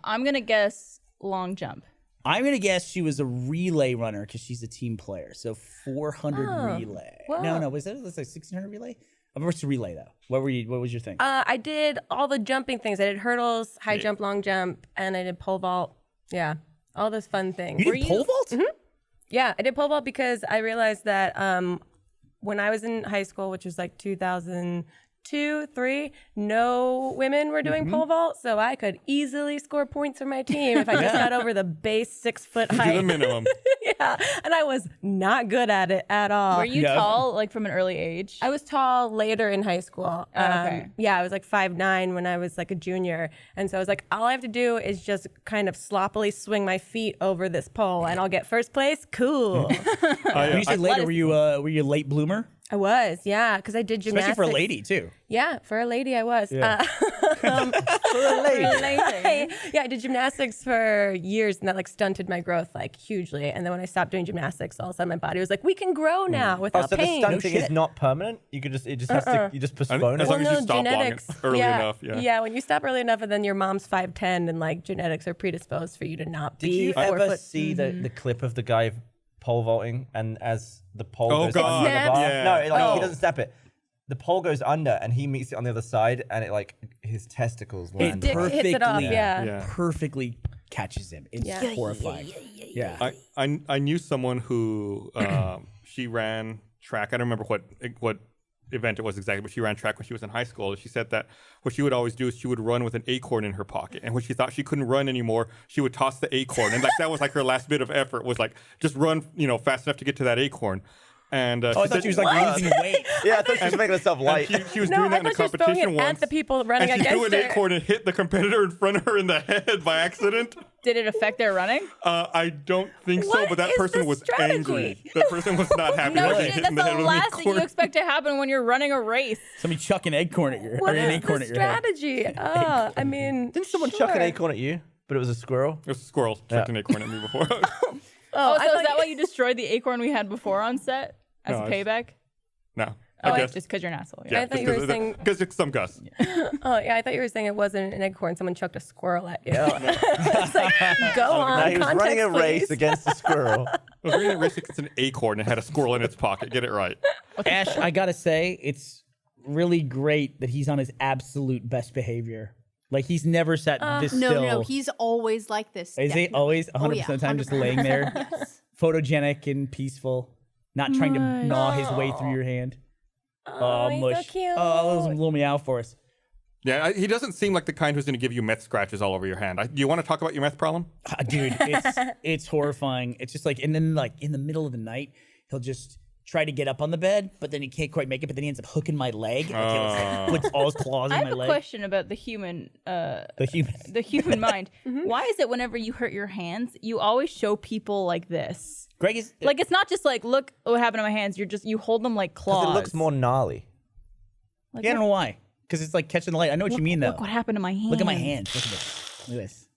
I'm gonna guess long jump. I'm gonna guess she was a relay runner because she's a team player. So 400 relay. wow. No, was that like 1600 relay? What's relay though? What was your thing? I did all the jumping things. I did hurdles, high jump, long jump, and I did pole vault. Yeah, all those fun things. you did pole vault? Yeah, I did pole vault because I realized that when I was in high school, which was like 2002, 3, no women were doing pole vault, so I could easily score points for my team if I just got over the base 6 foot Do the height. minimum. Yeah, and I was not good at it at all. Were you Yeah. tall, like from an early age? I was tall later in high school. okay. Yeah, I was like 5'9" when I was like a junior. And so I was like, all I have to do is just kind of sloppily swing my feet over this pole and I'll get first place. Cool. When you say later, were you a late bloomer? I was, yeah, because I did gymnastics. Especially for a lady too. Yeah, for a lady I was. Yeah. Yeah, I did gymnastics for years and that like stunted my growth like hugely. And then when I stopped doing gymnastics, all of a sudden my body was like, we can grow now Oh, without so the pain. stunting shit. is not permanent. You could just has to you just postpone as it. long as you stop early yeah, enough. Yeah. Yeah, when you stop early enough and then your mom's 5'10" and like genetics are predisposed for you to not Did be you 4 ever foot. see the clip of the guy pole vaulting and as the pole Oh, goes God. under the bar? Yeah. No, like, Oh. he doesn't step it. The pole goes under and he meets it on the other side and it like his testicles land. dick right. hits it off, yeah. Yeah. Perfectly catches him. It's Yeah. horrifying. Yeah. I knew someone who she ran track. I don't remember what event it was exactly, but she ran track when she was in high school. She said that what she would always do is she would run with an acorn in her pocket, and when she thought she couldn't run anymore, she would toss the acorn, and like that was like her last bit of effort was like just run, fast enough to get to that acorn. And Oh, I thought she was like losing weight. Yeah, I thought she was making herself light. She was No, doing I that in a thought she was throwing competition it once. at the people running and she threw against an her. acorn and hit the competitor in front of her in the head by accident. Did it affect their running? I don't think so, What but that is person the was strategy? angry. That person was not happy No with shit. hit That's in the head the with last an thing you acorn. expect to happen when you're running a race. Somebody chuck an acorn at your What or an is acorn the at your head. strategy? Oh, I mean, Didn't someone chuck an sure. acorn at you? But it was a squirrel. It was a squirrel chucked an acorn at me before. Oh, I so thought is that why you destroyed the acorn we had before on set as No, a it's- payback? No. Oh, I guess. just because you're an asshole. Yeah, I thought you were saying- because it's some Gus. Oh yeah, I thought you were saying it wasn't an acorn. Someone chucked a squirrel at you. It's like, go on. Now he was context, running a race please. against a squirrel. I was reading it racing against an acorn and had a squirrel in its pocket. Get it right. Ash, I gotta say, it's really great that he's on his absolute best behavior. Like he's never sat this No, still. no, he's always like this. Is he definitely. always 100% Oh, yeah, of the time just 100%. laying there, photogenic and peaceful, not trying to gnaw his way through your hand? Oh, he's mush. so cute. Oh, little meow for us. Yeah, he doesn't seem like the kind who's going to give you meth scratches all over your hand. Do you want to talk about your meth problem? Dude, it's horrifying. It's just like, and then like in the middle of the night, he'll just try to get up on the bed, but then he can't quite make it. But then he ends up hooking my leg. Like, he like, puts all his claws I in have my a leg. question about the human The human. mind. Why is it whenever you hurt your hands, you always show people like this? Greg is Like it's not just like, look what happened to my hands. You hold them like claws. Because it looks more gnarly. Like, Yeah, I don't know why. Because it's like catching the light. I know what you mean, though. Look what happened to my hands. Look at my hands. Look at this. Look at this.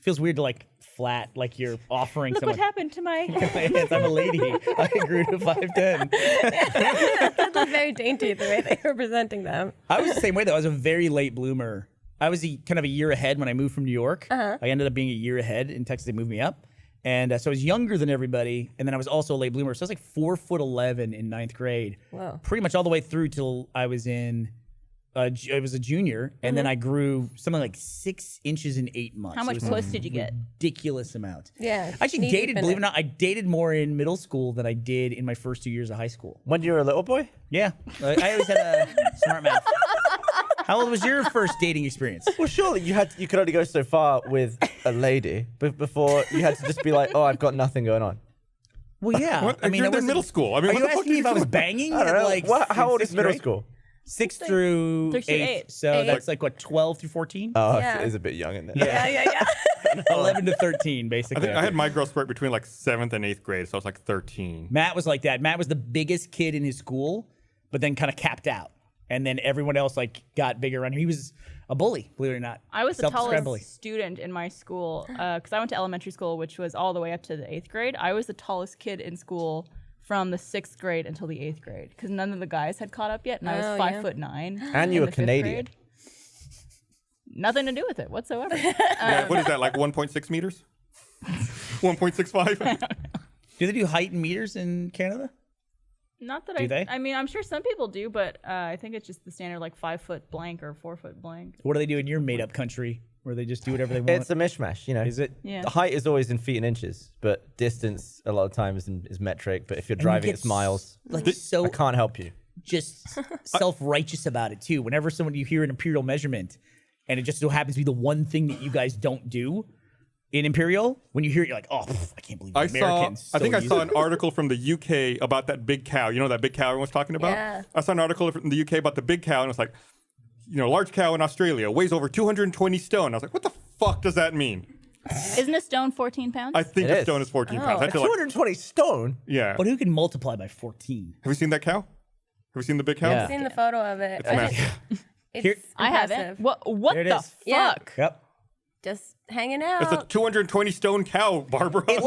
Feels weird to like flat, like you're offering Look someone. what happened to my My hands. I'm a lady. I grew to 5'10". That was very dainty the way they were presenting them. I was the same way though. I was a very late bloomer. I was kind of a year ahead when I moved from New York. I ended up being a year ahead in Texas. They moved me up, and so I was younger than everybody. And then I was also a late bloomer. So I was like 4'11" in 9th grade. Whoa. Pretty much all the way through till I was in. I was a junior, and then I grew something like 6 inches in 8 months. How It much was a puss did you get? ridiculous amount. Yeah, I actually knee deep dated, in believe it it. or not, I dated more in middle school than I did in my first 2 years of high school. When you were a little boy? Yeah. I always had a smart mouth. How old was your first dating experience? Well, surely you could only go so far with a lady before you had to just be like, oh, I've got nothing going on. Well, yeah. What? I mean, You're I in was middle school. I mean, Are what you the fuck asking me are if I was doing? banging? I don't at, know. like How old is sixth middle grade? school? 6th through 6th through 8th. eighth. So Eighth. that's like what, 12 through 14? Oh, Yeah. it is a bit young in there. Yeah. 11 to 13, I basically. think I had my growth spurt between like 7th and 8th grade, so I was like 13. Matt was like that. Matt was the biggest kid in his school, but then kind of capped out. And then everyone else like got bigger around him. He was a bully, believe it or not. I was the Self-described tallest student in my school because I went to elementary school, which was all the way up to the 8th grade. I was the tallest kid in school from the 6th grade until the 8th grade because none of the guys had caught up yet, and I was Oh, 5'9". And you in were the 5th Canadian. grade. Nothing to do with it whatsoever. Yeah, what is that, like 1.6 meters? 1.65? Do they do height in meters in Canada? Not that Do I. they? I mean, I'm sure some people do, but I think it's just the standard like 5 foot blank or 4 foot blank. What do they do in your made up country where they just do whatever they want? It's a mishmash, you know. Is it? Yeah. The height is always in feet and inches, but distance a lot of times is metric. But if you're And you driving, get it's miles. Like so I can't help you. just self-righteous about it too. Whenever someone you hear an imperial measurement and it just so happens to be the one thing that you guys don't do in imperial, when you hear it, you're like, oh, I can't believe I Americans. think I use saw it. an article from the UK about that big cow. You know that big cow everyone's talking about? Yeah. I saw an article from the UK about the big cow, and it's like, you know, large cow in Australia weighs over 220 stone. I was like, what the fuck does that mean? Isn't a stone 14 pounds? I think It a is. stone is 14 pounds. I feel like, 220 stone. yeah. But who can multiply by 14? Have you seen that cow? Have you seen the big cow? Yeah. I've seen the photo of it. It's massive. It's Here- I haven't. impressive. What There it the is. Yeah. fuck? Yep. Just hanging out. It's a 220 stone cow, Barbara. It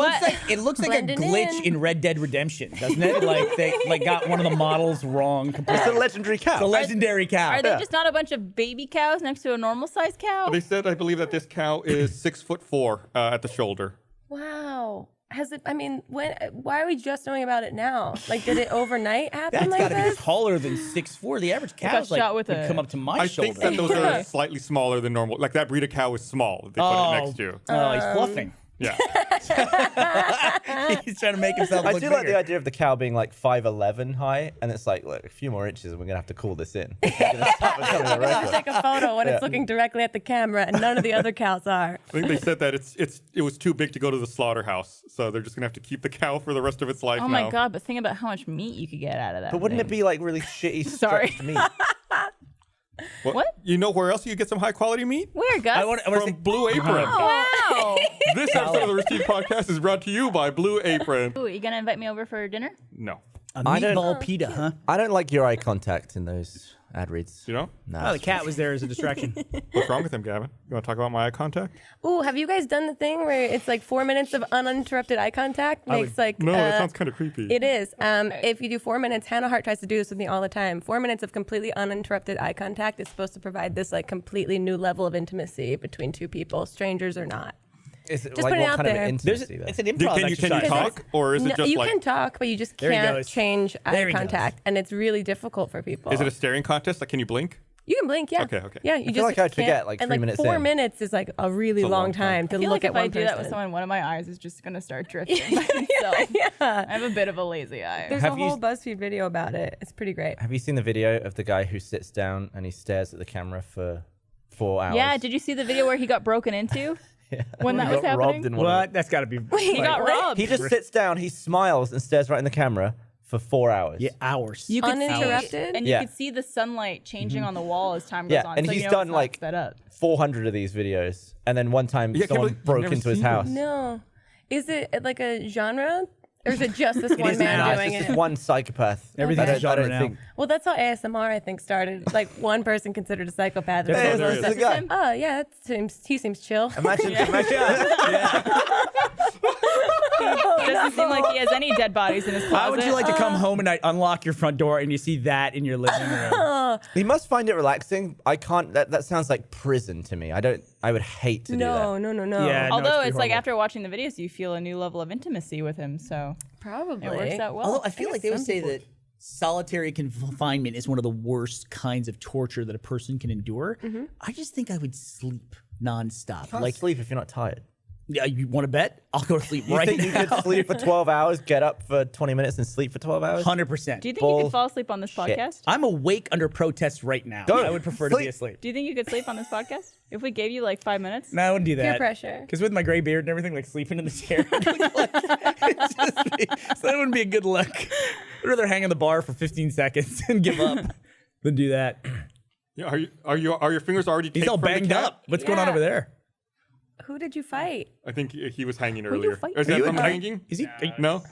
looks like a Blending glitch in. in Red Dead Redemption, doesn't it? Like they got one of the models wrong It's completely. a legendary cow. It's a legendary cow. Are they just not a bunch of baby cows next to a normal sized cow? They said, I believe that this cow is 6'4" at the shoulder. Wow. Has it? I mean, why are we just knowing about it now? Like, did it overnight happen That's like got to be this? taller than 6'4". The average got cow's like shot with would a- come up to my I shoulder. think that those are slightly smaller than normal. Like that breed of cow is small that they put it next to. Oh, he's fluffing. Yeah. He's trying to make himself I look do bigger. like the idea of the cow being like 5'11" high, and it's like, look, a few more inches and we're gonna have to call this in. It's gonna start becoming a record. Take a photo when it's looking directly at the camera, and none of the other cows are. I think they said that it was too big to go to the slaughterhouse, so they're just gonna have to keep the cow for the rest of its life. Oh now. my god! But think about how much meat you could get out of that. But wouldn't it thing. be like really shitty Sorry. stretched meat? What? You know where else you could get some high quality meat? Where, Gus? I want to From Blue Apron. Wow. This episode of the Rooster Teeth podcast is brought to you by Blue Apron. Ooh, you gonna invite me over for dinner? No. a I don't- meatball pita, huh? I don't like your eye contact in those ad reads. You know? No. Oh, the cat was there as a distraction. What's wrong with him, Gavin? You want to talk about my eye contact? Ooh, have you guys done the thing where it's like 4 minutes of uninterrupted eye contact? Makes like No, that sounds kind of creepy. It is. If you do 4 minutes, Hannah Hart tries to do this with me all the time. 4 minutes of completely uninterrupted eye contact is supposed to provide this like completely new level of intimacy between two people, strangers or not. Is it Just like putting it what out kind there. of intimacy? though? It's an improv Can you exercise. talk, or is it No, just you like? can talk, but you just There he can't goes. change There eye he goes. contact, and it's really difficult for people. Is it a staring contest? Like, can you blink? You can blink, yeah. Okay, okay. Yeah, you feel just like I'd forget, can't- like, and 3 minutes 4 in. minutes is like a really It's a long long time. time to I feel look like at if I one do person. that with someone, one of my eyes is just gonna start drifting by itself. Yeah. I have a bit of a lazy eye. There's Have a you- whole BuzzFeed video about it. It's pretty great. Have you seen the video of the guy who sits down and he stares at the camera for 4 hours? Yeah, did you see the video where he got broken into? When that He was got robbed happening? in one of What? That's got to be. He got robbed. He just sits down, he smiles and stares right in the camera for 4 hours. Yeah, hours. You could Uninterrupted? see, and Yeah. you could see the sunlight changing on the wall as time goes Yeah, on. and so he's you know done, it's not like, sped up. 400 of these videos. And then one time Yeah, I can't someone believe you've broke never into his seen house. this. No. Is it like a genre? Or is it just this one is man now. Nah, doing it's it? just one psychopath. Everything's I a don't, I genre don't now. think. Well, that's how ASMR, I think, started. Like one person considered a psychopath. and Hey, everyone there else he this is said, the guy. oh, yeah, he seems chill. Imagine, Doesn't seem like he has any dead bodies in his closet. How would you like to come home and unlock your front door and you see that in your living room? he must find it relaxing. I can't. That sounds like prison to me. I would hate to do that. No. Yeah. no, Although pretty it's like horrible. after watching the videos, you feel a new level of intimacy with him. So Probably. it works out well. Although I feel guess like they would some say people- that solitary confinement is one of the worst kinds of torture that a person can endure. I just think I would sleep nonstop. Can't Like, sleep if you're not tired. yeah, you want to bet? I'll go to sleep You right think you now. could sleep for 12 hours, get up for 20 minutes, and sleep for 12 hours? 100%. Do you think you bull could fall asleep on this shit. podcast? I'm awake under protest right now. Don't I would prefer to be sleep. asleep. Do you think you could sleep on this podcast if we gave you like 5 minutes? No, I wouldn't do that. Peer pressure. Because with my gray beard and everything, like sleeping in the chair, it's just so that wouldn't be a good look. I'd rather hang on the bar for 15 seconds and give up than do that. Yeah, are your fingers already? He's taped all from the banged cat? up. What's going on Yeah. over there? Who did you fight? I think he was hanging you earlier. fight? Is Are that you from in- hanging? Is he? No,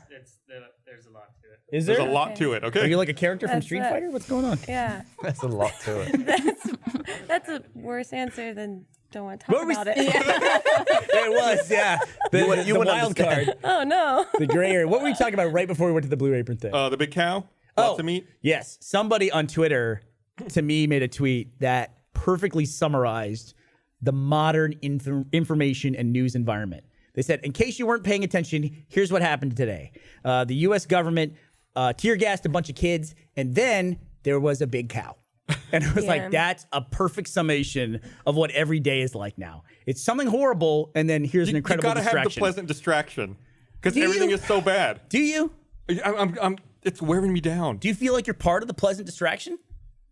There's a lot to it. Is there? there's a lot to it. Are Okay. you like a character from That's Street it. Fighter? What's going on? Yeah. That's a lot to it. That's a worse answer than don't want to talk What was- about it. It was, yeah. The you the wouldn't wild understand. card, Oh, no. the gray area. What were we talking about right before we went to the Blue Apron thing? The big cow. Lots of meat. Yes. Somebody on Twitter to me made a tweet that perfectly summarized the modern information and news environment. They said, in case you weren't paying attention, here's what happened today. The U.S. government tear gassed a bunch of kids, and then there was a big cow. And it was Yeah. like, that's a perfect summation of what every day is like now. It's something horrible, and then here's an You incredible gotta distraction. have the pleasant distraction because Do everything you? is so bad. Do you? It's wearing me down. Do you feel like you're part of the pleasant distraction?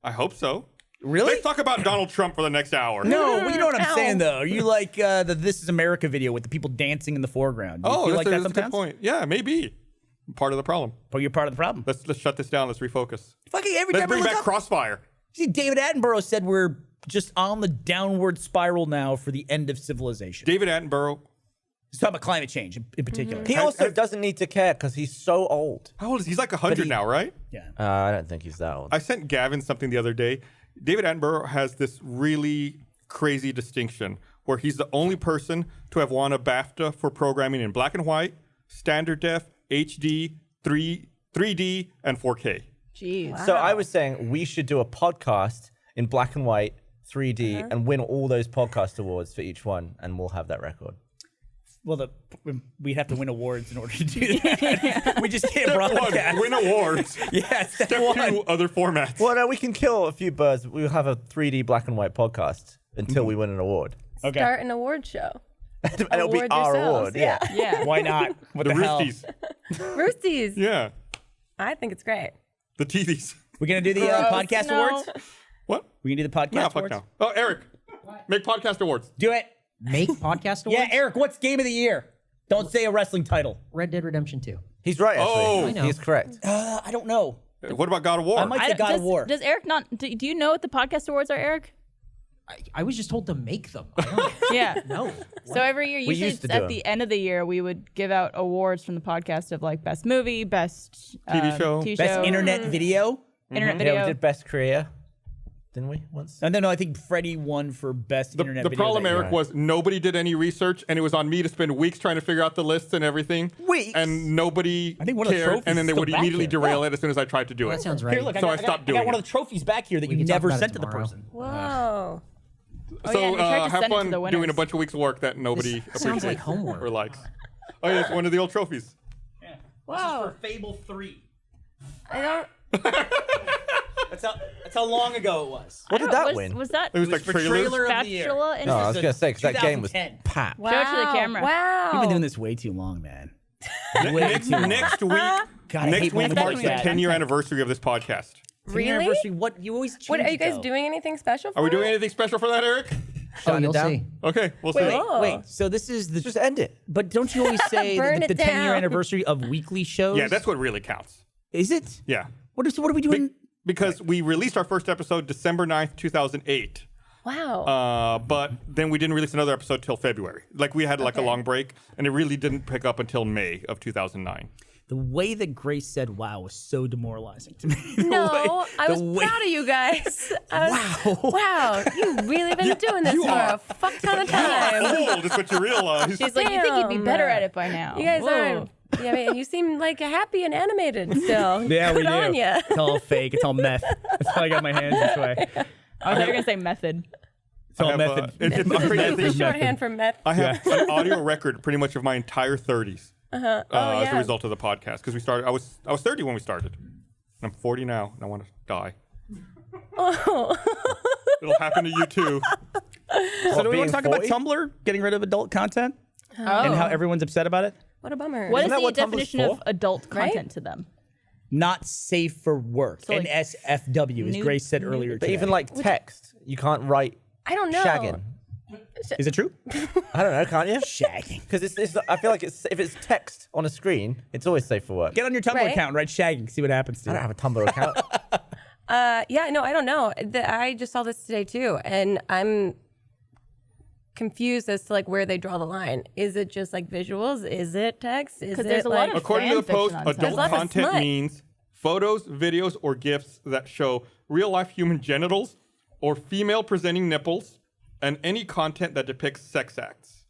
I hope so. Really? Let's talk about Donald Trump for the next hour. No, well, you know what I'm Ow. saying, though. Are you like the This Is America video with the people dancing in the foreground? Do you Oh, feel that's, like a, that that's a good sometimes? point. Yeah, maybe. Part of the problem. But you're part of the problem. Let's shut this down. Let's refocus. Fucking every Let's time I bring look back up, Crossfire. see, David Attenborough said we're just on the downward spiral now for the end of civilization. David Attenborough. He's talking about climate change in particular. He also doesn't need to care because he's so old. How old is he? He's like 100 now, right? Yeah. I don't think he's that old. I sent Gavin something the other day. David Attenborough has this really crazy distinction where he's the only person to have won a BAFTA for programming in black and white, standard def, HD, 3D, and 4K. Jeez. So I was saying we should do a podcast in black and white, 3D, and win all those podcast awards for each one, and we'll have that record. Well, we'd have to win awards in order to do that. We just can't broadcast. Win awards. Yeah, step Step one. 2, other formats. Well, no, we can kill a few birds. We'll have a 3D black and white podcast until we win an award. Okay. Start an award show. and it'll be Award our yourselves, award. yeah. Yeah. Why not? What The the, hell? Roosties. Roosties. Yeah. I think it's great. The TVs. We're gonna do the podcast No. awards. What? We can do the podcast No, fuck awards. no. Oh, Eric. Make podcast awards. Do it. Make podcast awards? Yeah, Eric. What's game of the year? Don't say a wrestling title. Red Dead Redemption 2. He's right, actually. Oh. I know. He's correct. I don't know. What about God of War? I might say God of War. Does Eric not? Do you know what the podcast awards are, Eric? I was just told to make them. I don't Yeah. know. So every year, usually used to it's do at 'em. the end of the year, we would give out awards from the podcast of like best movie, best TV show. Best internet video. internet video. Yeah, we did best creator, didn't we? Once. And then I think Freddie won for best internet The video. problem, that year. Eric, was nobody did any research, and it was on me to spend weeks trying to figure out the lists and everything. Weeks? And nobody I think one of the cared, trophies and then is they still would back immediately here. derail it as soon as I tried to do Well, it. that sounds right. Here, look, So I I stopped got doing one it. of the trophies back here that you can talk never about it sent to the tomorrow. person. Whoa. Oh, So yeah, and we tried to have send it to fun the doing a winners. bunch of weeks of work that nobody appreciates sounds like homework. or likes. Oh yeah, it's one of the old trophies. Wow. Fable 3. I don't. That's how long ago it was. What did that win? Was that It was like for trailers. trailer of the year. Spatula? No, I was is gonna say because that game was 2010. packed. Wow. Show it to the camera. Wow. We've been doing this way too long, man. Next week, God, I next hate when week it marks does the that. 10-year anniversary of this podcast. Really? Anniversary, what you always change What are you it, guys though. doing? Anything special? For Are we doing it? anything special for that, Eric? Oh, Shutting it you'll down? see. Okay, we'll Wait, see. wait. So this is the. Just end it. But don't you always say Burn that the it 10-year down. anniversary of weekly shows? Yeah, that's what really counts. Is it? Yeah. What are we doing? Because we released our first episode December 9th, 2008. Wow. But then we didn't release another episode till February. Like we had like a long break, and it really didn't pick up until May of 2009. The way that Grace said "wow" was so demoralizing to me. The No, way- I the was way- proud of you guys. Wow, you really been doing this for a fuck ton of time. Old is what you realize. She's like, you think you'd be Damn. better at it by now. You guys Whoa. are. Yeah, man, you seem like happy and animated still. Yeah, we Good do. on ya. It's all fake. It's all meth. That's why I got my hands this way. I thought you were gonna say method. It's all I have, method. it's a This crazy is the thing. shorthand for meth. I have an audio record pretty much of my entire 30s as a yeah. result of the podcast because we started. I was 30 when we started. And I'm 40 now, and I want to die. It'll happen to you too. So do we being want to talk about 40? Tumblr getting rid of adult content and how everyone's upset about it? What a bummer. What is that the what Tumblr's definition for? of adult Right? content to them? Not safe for work. So, like, NSFW, as nude- Grace said earlier But today. even like text, you can't write I don't know. shagging. Is it true? I don't know, can't you? Shagging. Because it's I feel like if it's text on a screen, it's always safe for work. Get on your Tumblr Right. account and write shagging. See what happens to I you. don't have a Tumblr account. Yeah, no, I don't know. I just saw this today too, and I'm confused as to like where they draw the line. Is it just like visuals? Is it text? Is Because it there's a like, lot of According to the fan post, fiction on adult Tumblr. lots of content smut. means photos, videos, or GIFs that show real-life human genitals or female-presenting nipples, and any content that depicts sex acts.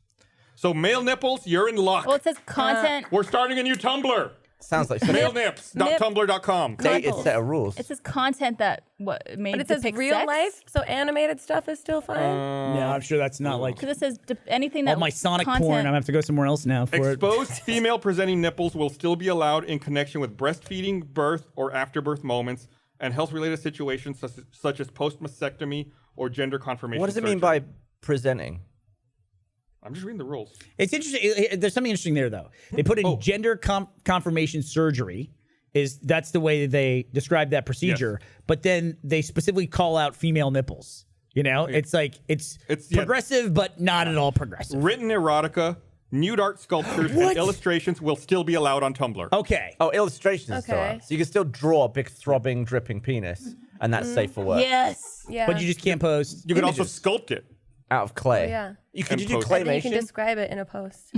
So male nipples, you're in luck. Well, it says content. We're starting a new Tumblr. Sounds like some Malenips.tumblr.com. dated set of rules. It says content that made but it says depict real sex. life, so animated stuff is still fine. No, I'm sure that's not like Because it says anything that all my Sonic content, porn. I'm gonna have to go somewhere else now for it. Exposed female-presenting nipples will still be allowed in connection with breastfeeding, birth, or afterbirth moments, and health-related situations such as post-mastectomy or gender confirmation What does it mean surgery. by presenting? I'm just reading the rules. It's interesting. There's something interesting there, though. They put in gender confirmation surgery. That's the way they describe that procedure. But then they specifically call out female nipples. You know, it's like it's progressive, but not at all progressive. Written erotica, nude art sculptures, and illustrations will still be allowed on Tumblr. Okay. Oh, illustrations still Okay. are. So you can still draw a big throbbing, dripping penis, and that's safe for work. Yes. Yeah. But you just can't post. You can also images. sculpt it. Out of clay. yeah. You could And you do post it. And then you can claymation? describe it in a post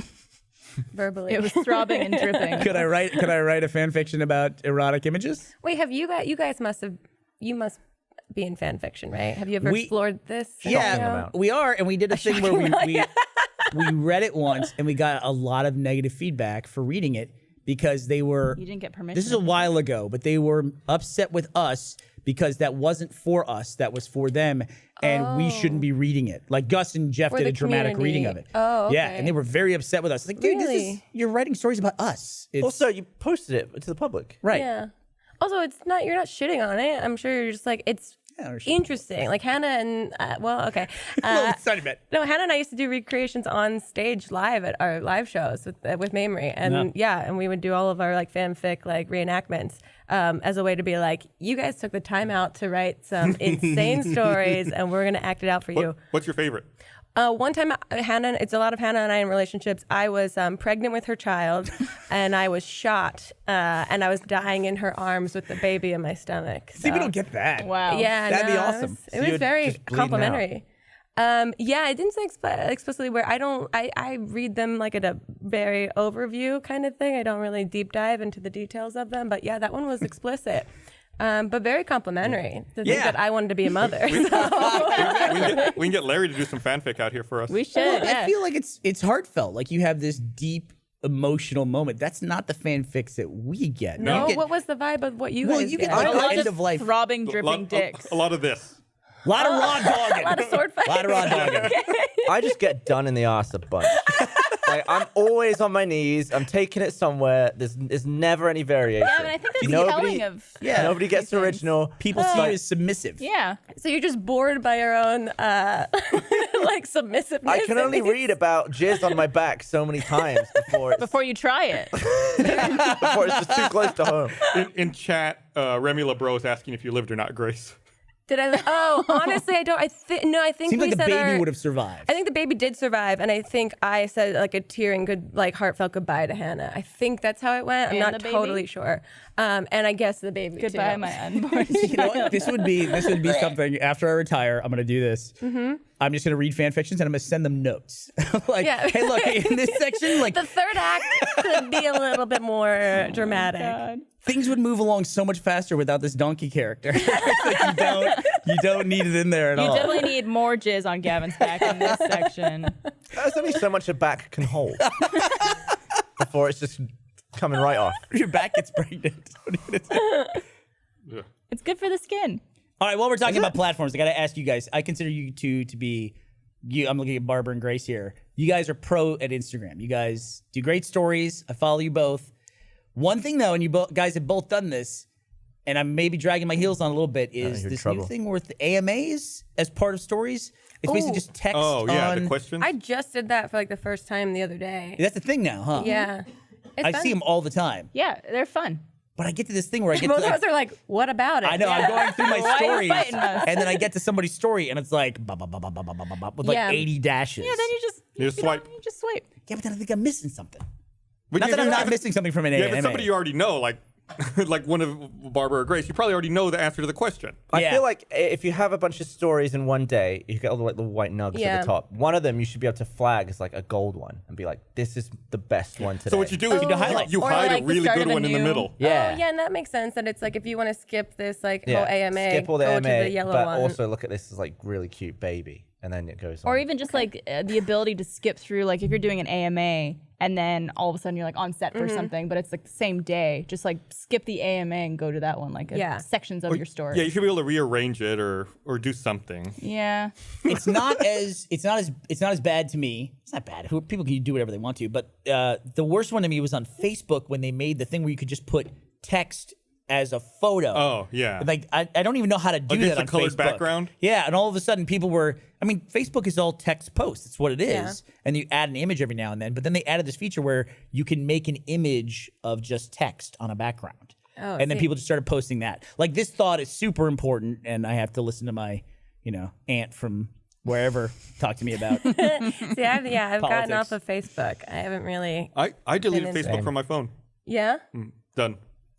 verbally. It was throbbing and dripping. Could I write a fan fiction about erotic images? Wait, have you guys must be in fan fiction, right? Have you ever We- explored this? Yeah, about. we are, and we did a thing where we read it once, and we got a lot of negative feedback for reading it because they were. You didn't get permission. This is a while ago, but they were upset with us because that wasn't for us, that was for them, and we shouldn't be reading it. Like Gus and Jeff For did the a dramatic community. reading of it. Oh, yeah, okay. and they were very upset with us. Like, dude, Really? you're writing stories about us. It's, Also, you posted it to the public. right. Yeah. Also, you're not shitting on it. I'm sure you're just like, it's interesting. Like Hannah and okay. Tiny bit. No, Hannah and I used to do recreations on stage live at our live shows with Mamrie, and and we would do all of our like fanfic like reenactments as a way to be like, you guys took the time out to write some insane stories, and we're gonna act it out for you. What's your favorite? One time, Hannah, it's a lot of Hannah and I in relationships. I was pregnant with her child, and I was shot, and I was dying in her arms with the baby in my stomach. See, we don't get that. Wow. Yeah, That'd be awesome. It was very just bleeding complimentary. Yeah, I didn't say explicitly where I read them like at a very overview kind of thing. I don't really deep dive into the details of them, but yeah, that one was explicit. But very complimentary to think that I wanted to be a mother. We can get Larry to do some fanfic out here for us. We should. I feel like it's heartfelt. Like you have this deep emotional moment. That's not the fanfics that we get. No, You get- what was the vibe of what you Well, guys you get? get A lot end of of life. throbbing, dripping dicks. A lot of this. A lot of raw dogging. a lot of sword fighting. A lot of raw dogging. I just get done in the ass a bunch. Like, I'm always on my knees. I'm taking it somewhere. There's never any variation. Yeah, but I think there's telling of Nobody gets these things. original. People see you as submissive. Yeah. So you're just bored by your own like submissiveness. I can only read about jizz on my back so many times before You try it. before it's just too close to home. In chat, Remy LeBro is asking if you lived or not, Grace. Did I? Oh, honestly, I don't. I think Seems we like the said baby would have survived. I think the baby did survive, and I think I said like a tearing good, like heartfelt goodbye to Hannah. I think that's how it went. I'm And not the baby? totally sure. And I guess the baby Goodbye, too. my unborn. You know what? This would be something. After I retire, I'm gonna do this. I'm just gonna read fan fictions and I'm gonna send them notes. Like, Yeah. hey, look, in this section, like The third act could be a little bit more dramatic. things would move along so much faster without this donkey character. It's like you don't need it in there at You all. definitely need more jizz on Gavin's back in this section. There's only so much a back can hold before it's just coming right off. Your back gets pregnant. It's good for the skin. All right, while we're talking about platforms, I got to ask you guys. I consider you two to be, I'm looking at Barbara and Grace here. You guys are pro at Instagram. You guys do great stories. I follow you both. One thing, though, and you guys have both done this, and I'm maybe dragging my heels on a little bit, is you're in this trouble. new thing with the AMAs as part of stories. It's basically just text Oh, yeah, on... the questions. I just did that for like the first time the other day. That's the thing now, huh? Yeah. It's I fun. see them all the time. Yeah, they're fun. But I get to this thing where I get Most to... of us are like, what about it? I know, I'm going through my Why are you stories, fighting us? and then I get to somebody's story, and it's like, ba, ba, ba, ba, ba, ba, ba, ba, with like Yeah. 80 dashes. Yeah, then you just swipe. You just swipe. Yeah, but then I think I'm missing something. But Not you- that I'm if not it's- missing something from an Yeah, AMA. but somebody you already know, like like one of Barbara or Grace, you probably already know the answer to the question. I Yeah. feel like if you have a bunch of stories in one day, you get all the like the white nuggets Yeah. at the top. One of them you should be able to flag as like a gold one and be like, "This is the best one today." So what you do is do highlights. you Or hide like a the really start good of a one in the new- middle. Yeah. Oh, yeah, and that makes sense. That it's like if you want to skip this like whole Yeah. AMA, Skip all the go AMA, to the yellow but one. also look at this as like really cute baby, and then it goes on. Or even just like the ability to skip through, like if you're doing an AMA and then all of a sudden you're like on set for something, but it's like the same day, just like skip the AMA and go to that one, like Yeah. sections of your story. Yeah, you should be able to rearrange it or do something. Yeah. it's not as bad to me. It's not bad. People can do whatever they want to. But the worst one to me was on Facebook when they made the thing where you could just put text as a photo. Oh, yeah. Like I don't even know how to do Against that on a colored Facebook. background? Yeah, and all of a sudden people were. I mean, Facebook is all text posts. It's what it is, and you add an image every now and then. But then they added this feature where you can make an image of just text on a background, and then people just started posting that. Like this thought is super important, and I have to listen to my, aunt from wherever talk to me about. See, I've gotten Politics. off of Facebook. I haven't really. I deleted Been in- Facebook from my phone. Yeah. Done.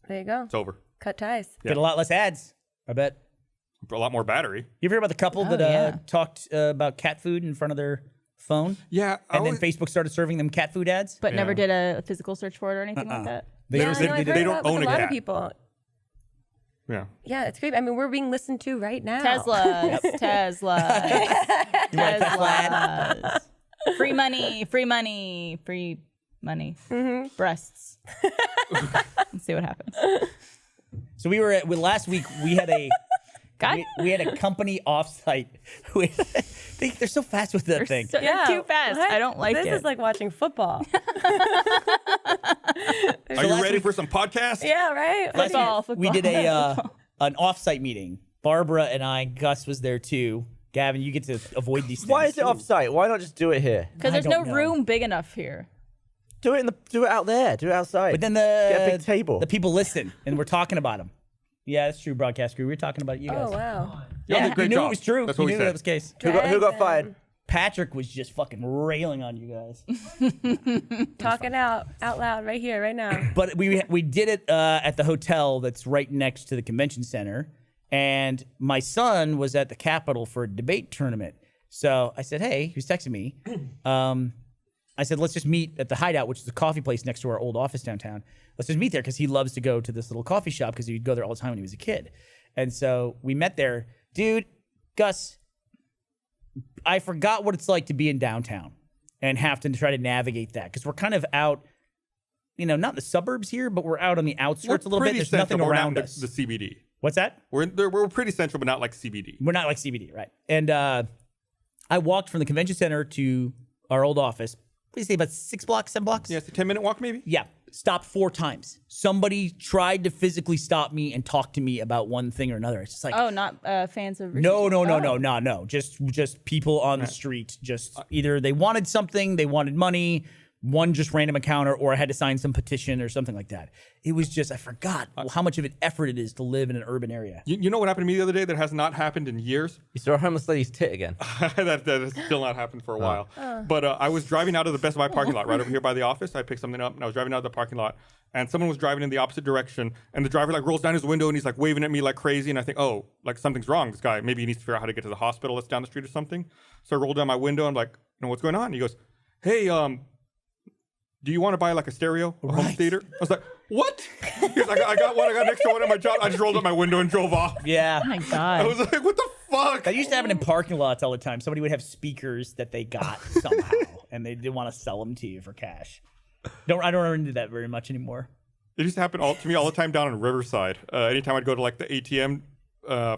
There you go. It's over. Cut ties. Get a lot less ads, I bet. A lot more battery. You ever hear about the couple that yeah. talked about cat food in front of their phone? Yeah. And then Facebook started serving them cat food ads? But never did a physical search for it or anything like that. They Yeah, never I said know, I've they heard did. don't that with own a a lot cat. of people. Yeah. Yeah, it's great. I mean, we're being listened to right now. Teslas, Teslas, You want a Tesla ad? Teslas. Free money, free money, free money. Breasts. Let's see what happens. So we were last week. We had a God, we had a company offsite. They're so fast with that thing. so, they're too fast. What? I don't like this it. This is like watching football. Are you ready for some podcasts? Yeah, right. Last Football, week, we did football. an offsite meeting, Barbara and I, Gus was there too. Gavin, you get to avoid these things. Why is it off-site? Why not just do it here? Because there's no room big enough here. Do it out there. Do it outside. But then get a big table. The people listen, and we're talking about them. Yeah, that's true, broadcast crew. We were talking about you guys. Oh, wow. Yeah, great we knew job. it was true. That's we what we knew said. that was the case. Who got fired? Patrick was just fucking railing on you guys. Talking out loud right here, right now. But we did it at the hotel that's right next to the convention center, and my son was at the Capitol for a debate tournament. So I said, hey, he was texting me. I said, let's just meet at the Hideout, which is a coffee place next to our old office downtown. Let's just meet there because he loves to go to this little coffee shop because he'd go there all the time when he was a kid. And so we met there. Dude, Gus, I forgot what it's like to be in downtown and have to try to navigate that because we're kind of out, not in the suburbs here, but we're out on the outskirts a little bit. There's nothing around us. The CBD. What's that? We're pretty central, but not like CBD. We're not like CBD, right? And I walked from the convention center to our old office. What do you say, about 6 blocks, 7 blocks? Yeah, it's a 10-minute walk maybe? Yeah. Stopped 4 times. Somebody tried to physically stop me and talk to me about one thing or another. It's just like, Oh, not fans of Rooster no, Teeth? no. Just people on the street. Just either they wanted something, they wanted money, one just random encounter, or I had to sign some petition or something like that. It was just, I forgot how much of an effort it is to live in an urban area. You know what happened to me the other day that has not happened in years? You saw a homeless lady's tit again. that has still not happened for a while. But I was driving out of the Best Buy parking lot right over here by the office. I picked something up and I was driving out of the parking lot and someone was driving in the opposite direction and the driver like rolls down his window and he's like waving at me like crazy and I think, oh, like something's wrong. This guy, maybe he needs to figure out how to get to the hospital that's down the street or something. So I roll down my window and I'm like, what's going on? And he goes, hey, do you want to buy like a stereo, a home theater? I was like, what? He goes, I got one. I got an extra one at my job. I just rolled up my window and drove off. Yeah. Oh my God. I was like, what the fuck? That used to happen in parking lots all the time. Somebody would have speakers that they got somehow, and they didn't want to sell them to you for cash. I don't run into that very much anymore. It used to happen to me all the time down in Riverside. Anytime I'd go to like the ATM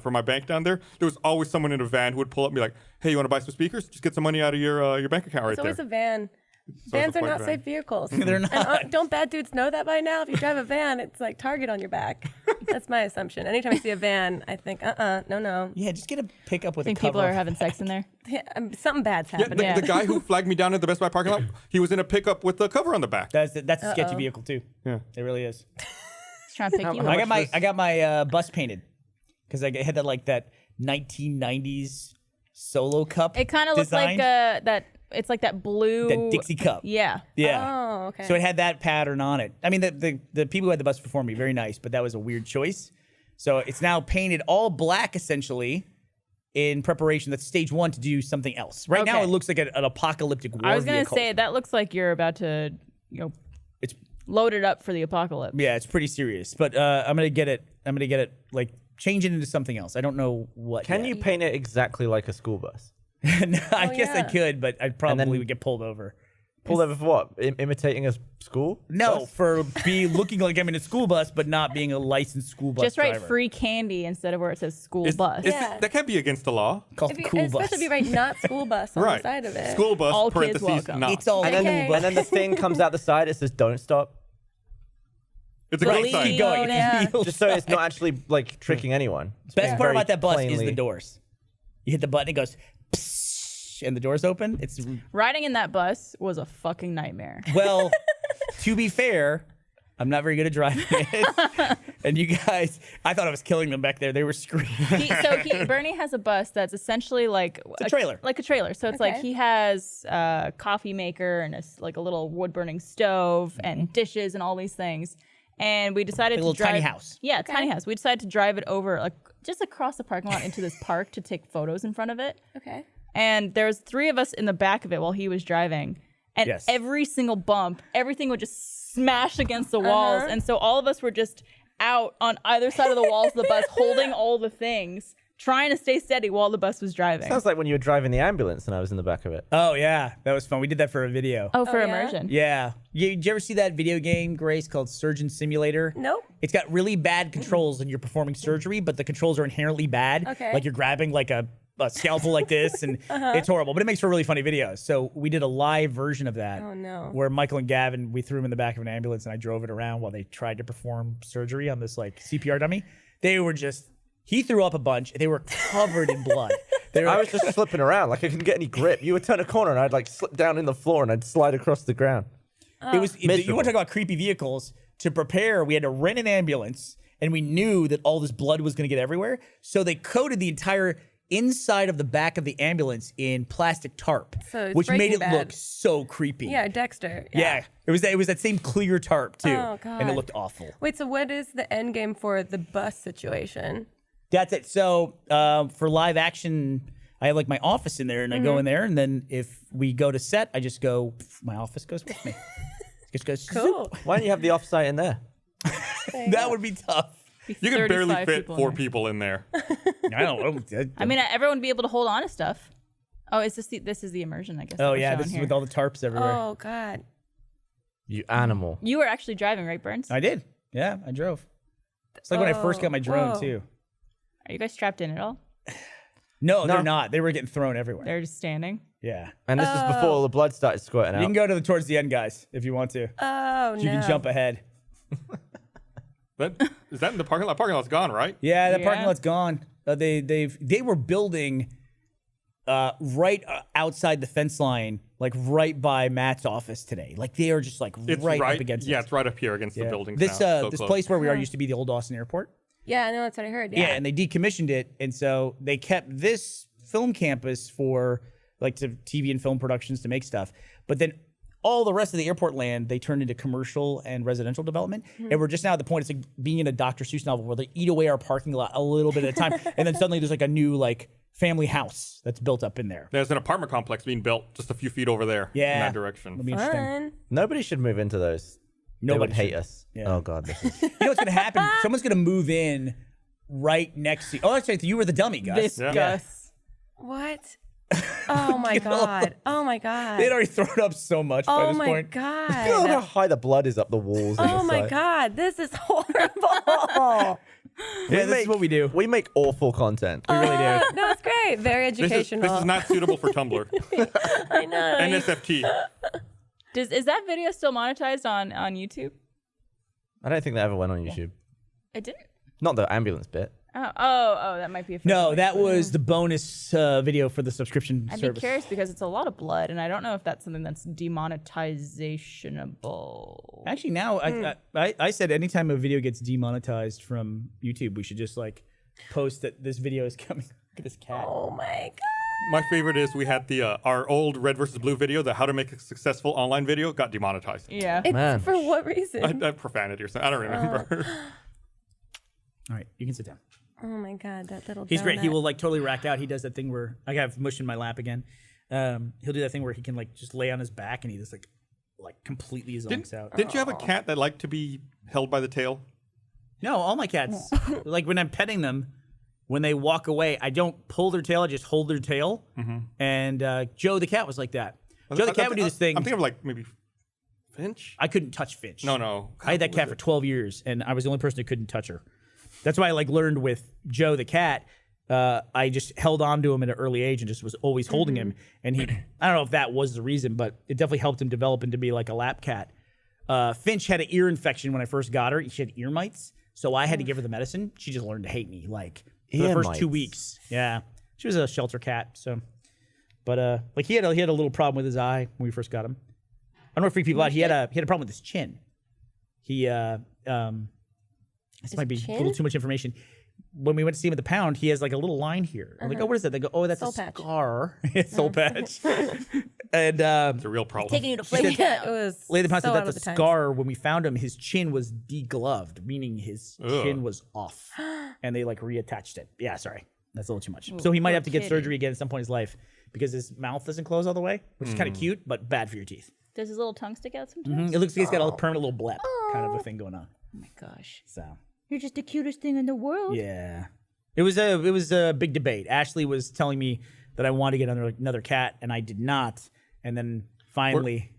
for my bank down there was always someone in a van who would pull up and be like, hey, you want to buy some speakers? Just get some money out of your bank account right It's there. always a van. Vans are not safe vehicles. They're not. And don't bad dudes know that by now? If you drive a van, it's like Target on your back. That's my assumption. Anytime I see a van, I think, no. Yeah, just get a pickup with Think a cover. people are having sex in there? Yeah, something bad's Yeah, happening. the guy who flagged me down at the Best Buy parking lot, he was in a pickup with the cover on the back. That's a sketchy vehicle too. Yeah. It really is. Just trying to pick you I up. got my bus painted because I had that 1990s Solo cup. It kind of looks like designed. that. It's like that blue. That Dixie cup. Yeah. Yeah. Oh, okay. So it had that pattern on it. I mean, the people who had the bus before me, very nice, but that was a weird choice. So it's now painted all black, essentially, in preparation. That's stage 1 to do something else. Right now, Okay. it looks like an apocalyptic war I was gonna vehicle. say that looks like you're about to, It's load it up for the apocalypse. yeah, it's pretty serious. But I'm gonna get it like change it into something else. I don't know what. Can yet. you paint it exactly like a school bus? No, I guess I yeah. could, but I probably would get pulled over. Pulled over for what? Imitating a school? No, bus? for looking like I'm in a school bus, but not being a licensed school bus Just write driver. free candy instead of where it says school bus. Yeah. That can't be against the law. Called If the you, cool especially bus. if you write not school bus on Right. the side of it. School bus, All kids parentheses, welcome. not. It's all And then- And then the thing comes out the side. It says "Don't stop," It's a good Keep sign. going. Yeah. just so it's not actually like tricking anyone. It's Best part very about that bus is plainly- the doors. You hit the button, it goes, pssh, and the doors open. It's Riding in that bus was a fucking nightmare. well, to be fair, I'm not very good at driving it. And you guys, I thought I was killing them back there. They were screaming. Bernie has a bus that's essentially like a trailer. like a trailer. So it's like Okay. he has a coffee maker and like a little wood burning stove and dishes and all these things. And we decided Like a to little drive tiny house. Yeah, tiny house. We decided to drive it over like just across the parking lot into this park to take photos in front of it. Okay. And there was 3 of us in the back of it while he was driving. And Yes. every single bump, everything would just smash against the walls. And so all of us were just out on either side of the walls of the bus holding all the things, trying to stay steady while the bus was driving. Sounds like when you were driving the ambulance and I was in the back of it. Oh, yeah. That was fun. We did that for a video. Oh, for yeah? immersion. Yeah. Did you ever see that video game, Grace, called Surgeon Simulator? Nope. It's got really bad controls and you're performing surgery, but the controls are inherently bad. Okay. Like you're grabbing like a scalpel like this, and it's horrible, but it makes for really funny videos. So we did a live version of that. Oh, no. Where Michael and Gavin, we threw them in the back of an ambulance and I drove it around while they tried to perform surgery on this like CPR dummy. They were just He threw up a bunch. They were covered in blood. I was just slipping around, like I couldn't get any grip. You would turn a corner and I'd like slip down in the floor and I'd slide across the ground. You want to talk about creepy vehicles? To prepare, we had to rent an ambulance, and we knew that all this blood was going to get everywhere. So they coated the entire inside of the back of the ambulance in plastic tarp, So it's which made Breaking it Bad. look so creepy. Yeah, Dexter. Yeah. It was that same clear tarp too, Oh, and it God. looked awful. Wait, so what is the end game for the bus situation? That's it. So for live action, I have like my office in there, and I go in there, and then if we go to set, I just go. My office goes with me. It just goes. Cool. Why don't you have the offsite in there? That would be tough. You can barely 35 fit people in 4 there. people in there. I don't know. I mean, everyone would be able to hold on to stuff. Oh, is this is the immersion, I guess. that Oh we're yeah, showing this is here. with all the tarps everywhere. Oh God. You animal. You were actually driving, right, Burns? I did. Yeah, I drove. It's like when I first got my drone whoa. too. Are you guys strapped in at all? No, they're not. They were getting thrown everywhere. They're just standing. Yeah. And this is before all the blood started squirting You out. can go to towards the end, guys, if you want to. Oh no. You can jump ahead. Is that in the parking lot? Parking lot's gone, right? Yeah, that Yeah. parking lot's gone. They were building right outside the fence line, like right by Matt's office today. Like they are just like It's right up against Yeah, it. it's right up here against the building. This now. this close. place where we are used to be the old Austin Airport. Yeah, I know that's what I heard. Yeah, Yeah. and they decommissioned it, and so they kept this film campus for like to TV and film productions to make stuff. But then all the rest of the airport land they turned into commercial and residential development, and we're just now at the point it's like being in a Dr. Seuss novel where they eat away our parking lot a little bit at a time, and then suddenly there's like a new like family house that's built up in there. There's an apartment complex being built just a few feet over there in Yeah. that direction. It'll be interesting. Fun. Nobody should move into those. Nobody they would hate should. us. Yeah. Oh God, this is. You know what's gonna happen? Someone's gonna move in right next to. Oh, that's right. You were the dummy, Gus. This Yeah. Gus. What? Oh my God. Oh my God. They'd already thrown up so much by Oh this my point. Look how God. high the blood is up the walls. on Oh this my site. God. This is horrible. Yeah, this is what we do. We make awful content. We really do. No, it's great. Very This is educational. not suitable for Tumblr. I know. NSFT. Is that video still monetized on YouTube? I don't think that ever went on YouTube. It didn't. Not the ambulance bit. Oh, that might be a No, fake that one. was the bonus video for the subscription I'd service. be curious because it's a lot of blood, and I don't know if that's something that's demonetizationable. Actually, now I said anytime a video gets demonetized from YouTube, we should just like post that this video is coming. Look at this cat. Oh my God. My favorite is we had the our old red versus blue video, the how to make a successful online video, got demonetized. Yeah. It's Man. for what reason? Profanity or something. I don't remember. All right, you can sit down. Oh my God, that little. He's great. He donut. will like totally rack out. He does that thing where I have mush in my lap again. He'll do that thing where he can like just lay on his back and he just like completely zonks out. Didn't you have a cat that liked to be held by the tail? No, all my cats, like when I'm petting them, when they walk away, I don't pull their tail. I just hold their tail. And Joe the cat was like that. Joe the cat would do this thing. I'm thinking of like maybe Finch. I couldn't touch Finch. No. I had that cat for 12 years, and I was the only person who couldn't touch her. That's why I like learned with Joe the cat. I just held on to him at an early age and just was always holding him. And he, I don't know if that was the reason, but it definitely helped him develop into be like a lap cat. Finch had an ear infection when I first got her. She had ear mites, so I had to give her the medicine. She just learned to hate me like for the Ear first 2 mites. weeks. Yeah, she was a shelter cat. So, but like he had a little problem with his eye when we first got him. I don't want to freak people out. He had a problem with his chin. This might be a little too much information. When we went to see him at the pound, he has like a little line here. I'm like, oh, what is that? They go, oh, that's Soul a patch. scar. Soul patch. And It's a real problem. you to Yeah, it was. Lady Pound so said out that of the the times. scar, when we found him, his chin was degloved, meaning his Ugh. chin was off. And they like reattached it. Yeah, sorry. That's a little too much. So he might have to get surgery again at some point in his life because his mouth doesn't close all the way, which is kind of cute, but bad for your teeth. Does his little tongue stick out sometimes? It looks like he's got a permanent little blep kind of a thing going on. Oh my gosh. So. You're just the cutest thing in the world. Yeah, it was a big debate. Ashley was telling me that I wanted to get another cat, and I did not. And then finally,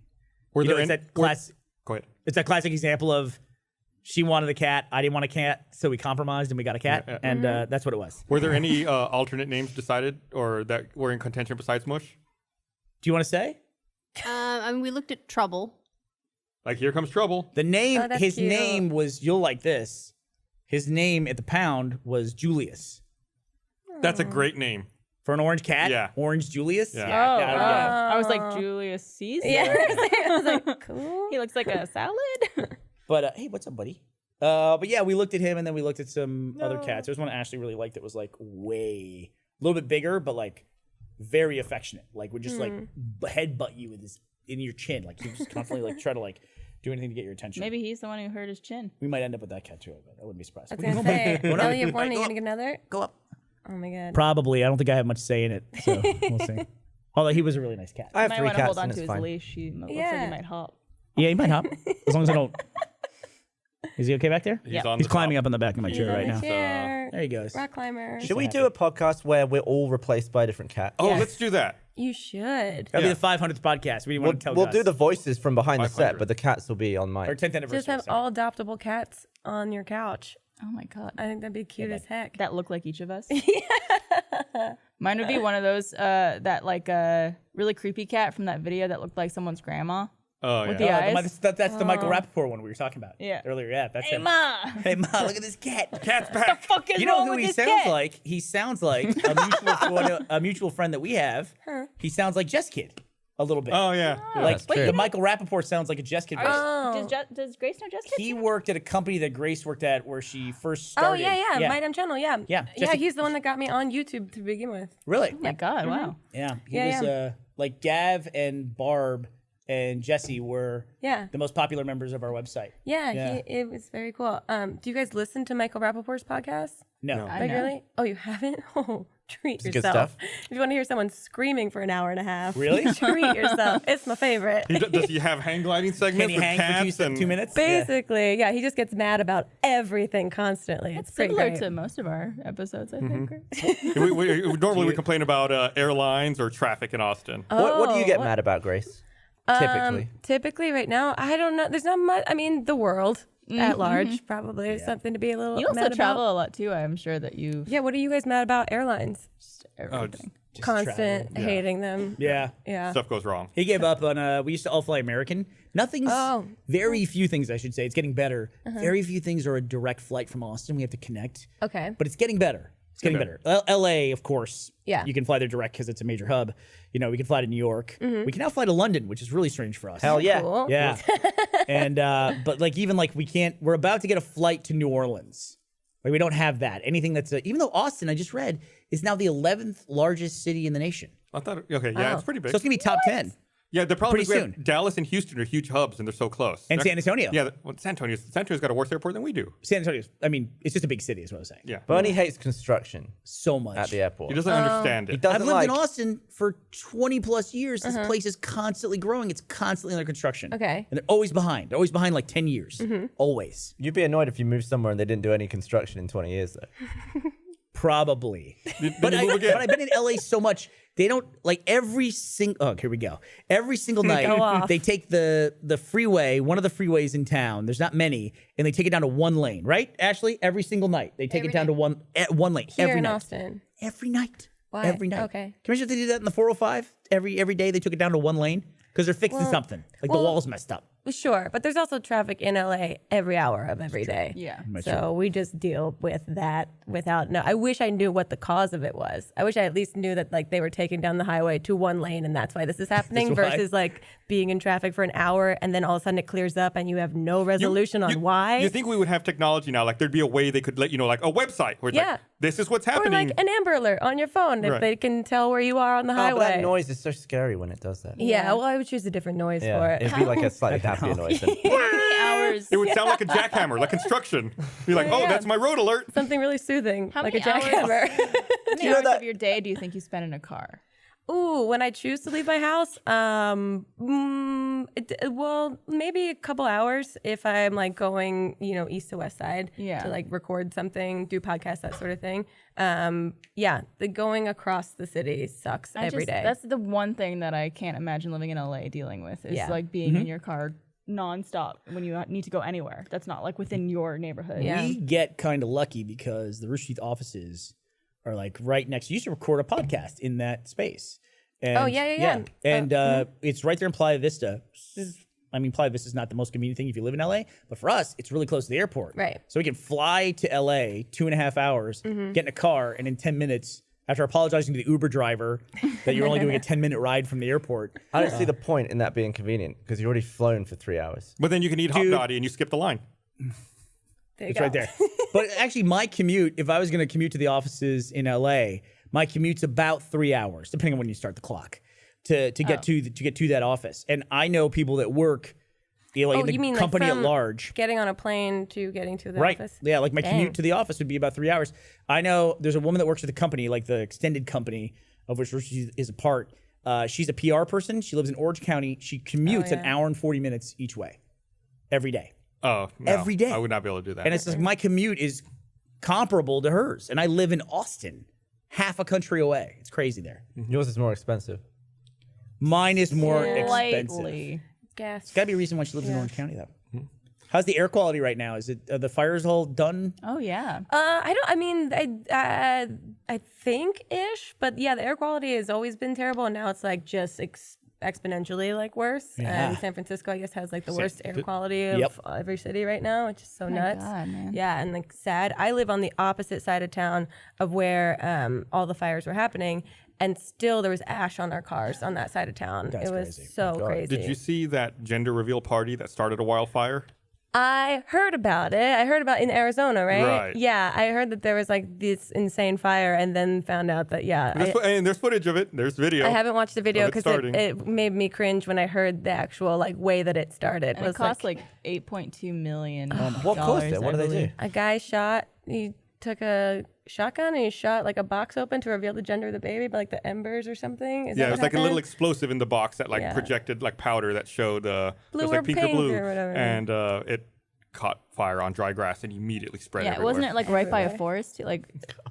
Were you know, there it's any- that class. Go ahead. It's that classic example of she wanted a cat, I didn't want a cat, so we compromised and we got a cat, and that's what it was. Were there any alternate names decided or that were in contention besides Mush? Do you want to say I mean, we looked at Trouble. Like, here comes trouble. the name? Oh, that's His cute. name was. You'll like this. His name at the pound was Julius. That's a great name. For an orange cat? Yeah. Orange Julius? Yeah. I was like, Julius Caesar. Yeah. I was like, cool. He looks like a salad. But hey, what's up, buddy? But yeah, we looked at him and then we looked at some other cats. There's one Ashley really liked that was like a little bit bigger, but like very affectionate. Like would just like headbutt you with his in your chin. Like he just constantly like try to like do anything to get your attention. Maybe he's the one who hurt his chin. We might end up with that cat too. I wouldn't be surprised. I was gonna say, now you have one, you gonna get another? Go up. Oh my god. Probably. I don't think I have much say in it, so we'll see. Although he was a really nice cat. I have Might 3 want to cats hold on and to it's his fine. leash. He looks like Yeah. he might hop. Yeah, he might hop. As long as I don't. Is he okay back there? He's on He's the climbing top. up on the back of my chair right now. Chair. There he goes. Rock climber. Should we do a podcast where we're all replaced by a different cat? Oh, Yes. let's do that. You should. That'll Yeah. be the 500th podcast. We want to tell We'll Gus. do the voices from behind the 500. set, but the cats will be on Or mine. 10th anniversary. Just have sorry. all adoptable cats on your couch. Oh my god. I think that'd be cute as heck. That look like each of us. Mine would be one of those that like really creepy cat from that video that looked like someone's grandma. Oh, yeah. With the eyes. That's the Michael Rappaport one we were talking about. Yeah. Earlier, yeah. That's Hey him. ma, Hey, Ma, look at this cat. Cat's back. fuck is You know wrong who with he this sounds cat? like? He sounds like a mutual friend that we have. He sounds like Jess Kid a little bit. Oh, yeah. like that's true. the Michael Rappaport sounds like a Jess Kid. version. Does Grace know Jessica? He worked at a company that Grace worked at where she first Oh started. yeah. My Dumb Channel, yeah. Yeah, Yeah, Jessica- he's the one that got me on YouTube to begin with. Really? Oh my god! Wow. Yeah. He Yeah, was like Gav and Barb and Jesse were Yeah. the most popular members of our website. Yeah, Yeah. it was very cool. Do you guys listen to Michael Rappaport's podcast? No. I know. Regularly? Oh, you haven't? Oh, treat good yourself. stuff. If you want to hear someone screaming for an hour and a half, Really? treat yourself. It's my favorite. Does he have hang gliding Can segments he with hang cats for and 2 minutes? Yeah. Basically, yeah, he just gets mad about everything constantly. It's pretty Similar great. to most of our episodes, I think. Normally we complain about airlines or traffic in Austin. What do you get what- mad about, Grace? Typically. Typically, right now, I don't know. There's not much. I mean, the world at large probably is something to be a little You also mad travel about. a lot too. I'm sure that you've Yeah, what are you guys mad about? Airlines. everything. Constant hating them. Yeah. Yeah. Stuff goes wrong. He gave up on, we used to all fly American. Nothing's, very few things, I should say. It's getting better. Very few things are a direct flight from Austin. We have to connect. Okay. But it's getting better. It's getting better. LA, of course. Yeah. You can fly there direct because it's a major hub. You know, we can fly to New York. We can now fly to London, which is really strange for us. Hell yeah. Cool. Yeah. And, but like, even like we're about to get a flight to New Orleans. Like, we don't have that. Anything that's, even though Austin, I just read, is now the 11th largest city in the nation. I thought, okay, yeah, it's pretty big. So it's going to be top 10. Yeah, the problem is Pretty we have soon. Dallas and Houston are huge hubs, and they're so close. And San Antonio. Yeah, well, San Antonio's got a worse airport than we do. San Antonio, I mean, it's just a big city is what I was saying. Yeah, Bernie hates construction So much. at the airport. he doesn't understand He it. doesn't I've lived like. in Austin for 20 plus years. This place is constantly growing. It's constantly under construction. Okay. And they're always behind. They're always behind like 10 years. Always. You'd be annoyed if you moved somewhere and they didn't do any construction in 20 years, though. Probably. Then But, you move again. I've been in LA so much. They don't like every single. Oh, here we go. Every single Go night, off. they take the freeway, one of the freeways in town. There's not many, and they take it down to one lane. Right, Ashley? Every single night, they take it down to one lane. Here every in night. Austin. Every night. Why? Every night. Okay. Can you imagine if they did that in the 405? Every day they took it down to one lane because they're fixing something. Like the wall's messed up. Sure, but there's also traffic in LA every hour of every day. Yeah. So we just deal with that without I wish I knew what the cause of it was. I wish I at least knew that like they were taking down the highway to one lane and that's why this is happening That's why. versus like being in traffic for an hour and then all of a sudden it clears up and you have no resolution on why. You think we would have technology now? Like there'd be a way they could let you know, like a website where it's Yeah. like, this is what's or happening. like an Amber Alert on your phone if Right. they can tell where you are on the Oh, but that highway. noise is so scary when it does that. Yeah, well, I would choose a different noise for Yeah, it. it'd be like a slightly happier noise. Than, How many hours? It would sound like a jackhammer, like construction. You're like, oh, Yeah. that's my road alert. Something really soothing, How like a many hours? jackhammer. How many hours of your day do you think you spend in a car? Ooh, when I choose to leave my house, well, maybe a couple hours if I'm like going, east to west side Yeah. to like record something, do podcasts, that sort of thing. Yeah, the going across the city sucks every day. That's the one thing that I can't imagine living in LA dealing with is Yeah. like being in your car nonstop when you need to go anywhere. That's not like within your neighborhood. Yeah. We get kind of lucky because the Rooster Teeth offices are like right next. You used to record a podcast in that space. And, Oh, yeah. And it's right there in Playa Vista. This is I mean, probably this is not the most convenient thing if you live in LA, but for us, it's really close to the airport. Right. So we can fly to LA 2.5 hours, get in a car, and in 10 minutes, after apologizing to the Uber driver that you're only doing a 10-minute ride from the airport. I don't see the point in that being convenient because you've already flown for 3 hours. But then you can eat hot dotty and you skip the line. There you It's go. right there. But actually, my commute, if I was going to commute to the offices in LA, my commute's about 3 hours, depending on when you start the clock, to get to that office. And I know people that work, in the you mean company like at from large. getting on a plane to getting to the Right. office? Yeah, like my Dang. commute to the office would be about 3 hours. I know there's a woman that works at the company, like the extended company of which she is a part. She's a PR person. She lives in Orange County. She commutes an hour and 40 minutes each way every day. Oh, no. Every day. I would not be able to do that. And it's like my commute is comparable to hers. And I live in Austin, half a country away. It's crazy there. Yours is more expensive. Mine is more expensive. Slightly. Gas. It's got to be a reason why she lives in Orange County, though. How's the air quality right now? Is it are the fires all done? Oh yeah. I think ish, but yeah, the air quality has always been terrible, and now it's like just exponentially like worse. Yeah. And San Francisco, I guess, has like the worst air quality of Yep. every city right now, which is so nuts. God, man. Yeah, and like sad. I live on the opposite side of town of where all the fires were happening. And still, there was ash on our cars on that side of town. That's it was crazy. so crazy. Did you see that gender reveal party that started a wildfire? I heard about it. I heard about it in Arizona, right? Right. Yeah, I heard that there was like this insane fire, and then found out that And there's footage of it. There's video. I haven't watched the video of it because starting. it made me cringe when I heard the actual like way that it started. And it cost like $8.2 million. What caused it? What did they do? A guy shot. He took a shotgun and he shot like a box open to reveal the gender of the baby, but like the embers or something. Is Yeah, that it was what like a little happened? explosive in the box that like Yeah. projected like powder that showed it Blue was or like pink or pink blue, or whatever. and it caught fire on dry grass and immediately spread Yeah, everywhere. wasn't it like right by a forest, too? Like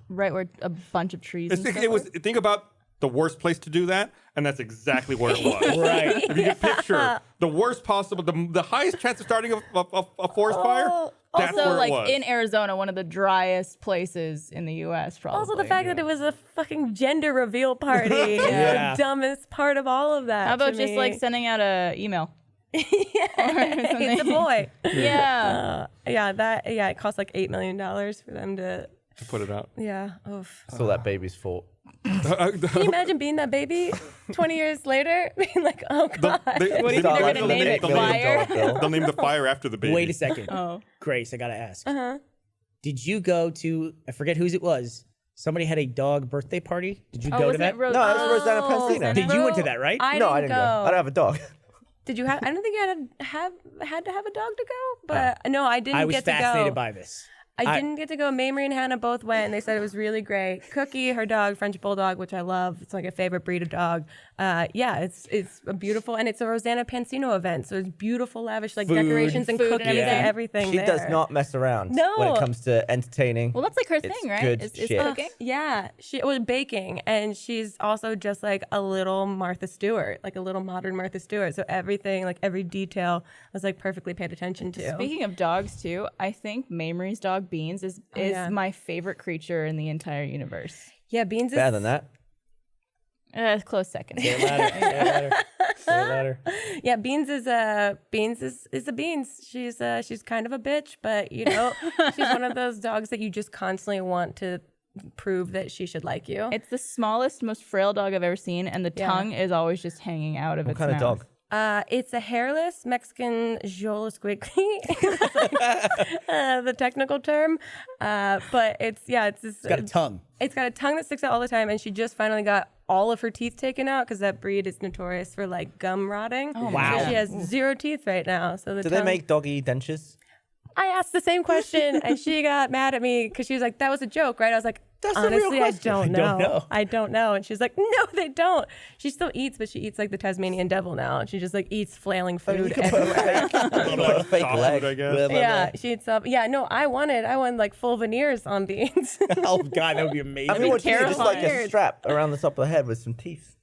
right where a bunch of trees. And stuff It was. were? Think about the worst place to do that, and that's exactly where it was. Right. If you can picture the worst possible, the highest chance of starting a forest fire, that's Also, where like it was. in Arizona, one of the driest places in the U.S. Probably. Also, the fact that it was a fucking gender reveal party is Yeah. the dumbest part of all of that. How about to just me. like sending out a email? it's a boy. Yeah. It cost like $8 million for them to. to put it out. Yeah. Oof. It's all that baby's fault. Can you imagine being that baby 20 years later? Being like, oh God. What do you think Start they're life gonna with a name it? $8 million Fire? bill. They'll name the fire after the baby. Wait a second. Oh. Grace, I got to ask. Did you go to, I forget whose it was, somebody had a dog birthday party? Did you go to wasn't that? it Rose? No, it was Rosanna Pansino. Did you went to that, right? I No, didn't I didn't go. I don't have a dog. Did you have? I don't think you had to have a dog to go, but no, I didn't I was get to go. fascinated by this. I didn't get to go. Mamrie and Hannah both went, and they said it was really great. Cookie, her dog, French Bulldog, which I love. It's like a favorite breed of dog. It's a beautiful, and it's a Rosanna Pansino event, so it's beautiful, lavish, like Food. decorations and Food and cookies and everything. everything. She there. does not mess around when No. it comes to entertaining. Well, that's like her It's thing, right? good Is shit. cooking. Yeah, she was baking, and she's also just like a little Martha Stewart, like a little modern Martha Stewart. So everything, like every detail, was like perfectly paid attention to. Speaking of dogs, too, I think Mamrie's dog Beans is yeah. my favorite creature in the entire universe. Yeah, Beans is Better than that. Close second. Say it louder. Yeah, Beans is a Beans. She's kind of a bitch, but you know, she's one of those dogs that you just constantly want to prove that she should like you. It's the smallest, most frail dog I've ever seen, and the Yeah. tongue is always just hanging out of What its kind of mouth. dog? It's a hairless Mexican Jolo Squiggly, the technical term. But it's this. It's got a tongue. It's got a tongue that sticks out all the time, and she just finally got all of her teeth taken out because that breed is notorious for like gum rotting. Oh, wow. So she has 0 teeth right now. So the Do they tongue- make doggy dentures? I asked the same question, and she got mad at me because she was like, "That was a joke, right?" I was like, That's a real "Honestly, I question." don't I don't know. know. I don't know." And she's like, "No, they don't." She still eats, but she eats like the Tasmanian devil now, and she just like eats flailing You food can put everywhere. a fake Dog leg. food, I guess. Yeah, she eats up. Yeah, no, I wanted like full veneers on Beans. Oh, God, that would be amazing. I mean, what do you do? Just like a terrifying. strap around the top of the head with some teeth.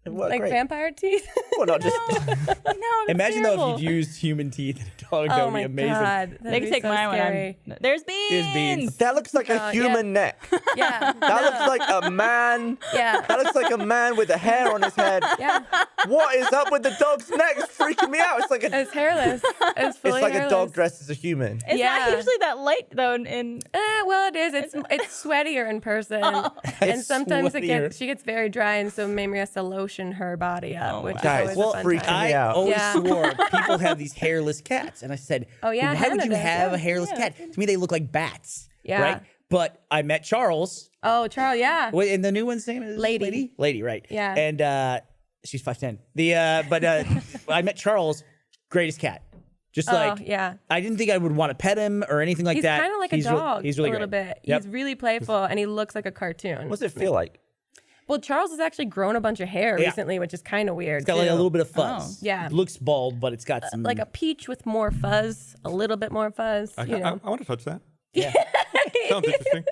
Well, Like great. vampire teeth? Well, not just. No, Imagine though terrible. if you'd used human teeth in a dog. That Oh would be my amazing. god. They can take mine when I'm. There's beans. There's beans. That looks like a human neck. Yeah. That looks like a man. Yeah. That looks like a man with a hair on his head. Yeah. What is up with the dog's neck? It's freaking me out. It's like It's hairless. It's fully it's like hairless. a dog dressed as a human. It's Yeah. not usually that light though. In Well, it is. It's sweatier in person, and sometimes she gets very dry, and so Mamrie has to lotion her body up, which Guys, is always a fun freaking time. me I out. always Yeah. swore people have these hairless cats, and I said, Oh, yeah, why would Hannah you does, have yeah. a hairless cat? To me, they look like bats, Yeah. right? But I met Charles. Oh, Charles, yeah. Wait, and the new one's name is Lady. Lady, right? Yeah. And she's 5'10". I met Charles, greatest cat. Just like yeah. I didn't think I would want to pet him or anything like He's that. kind of like a He's dog he's really a little great. bit. Yep. He's really playful, and he looks like a cartoon. What does it feel like? Well, Charles has actually grown a bunch of hair Yeah. recently, which is kind of weird. It's got like a too. little bit of fuzz. Yeah. It looks bald, but it's got some Like a peach with more fuzz, a little bit more fuzz. I want to touch that. Yeah. Sounds interesting.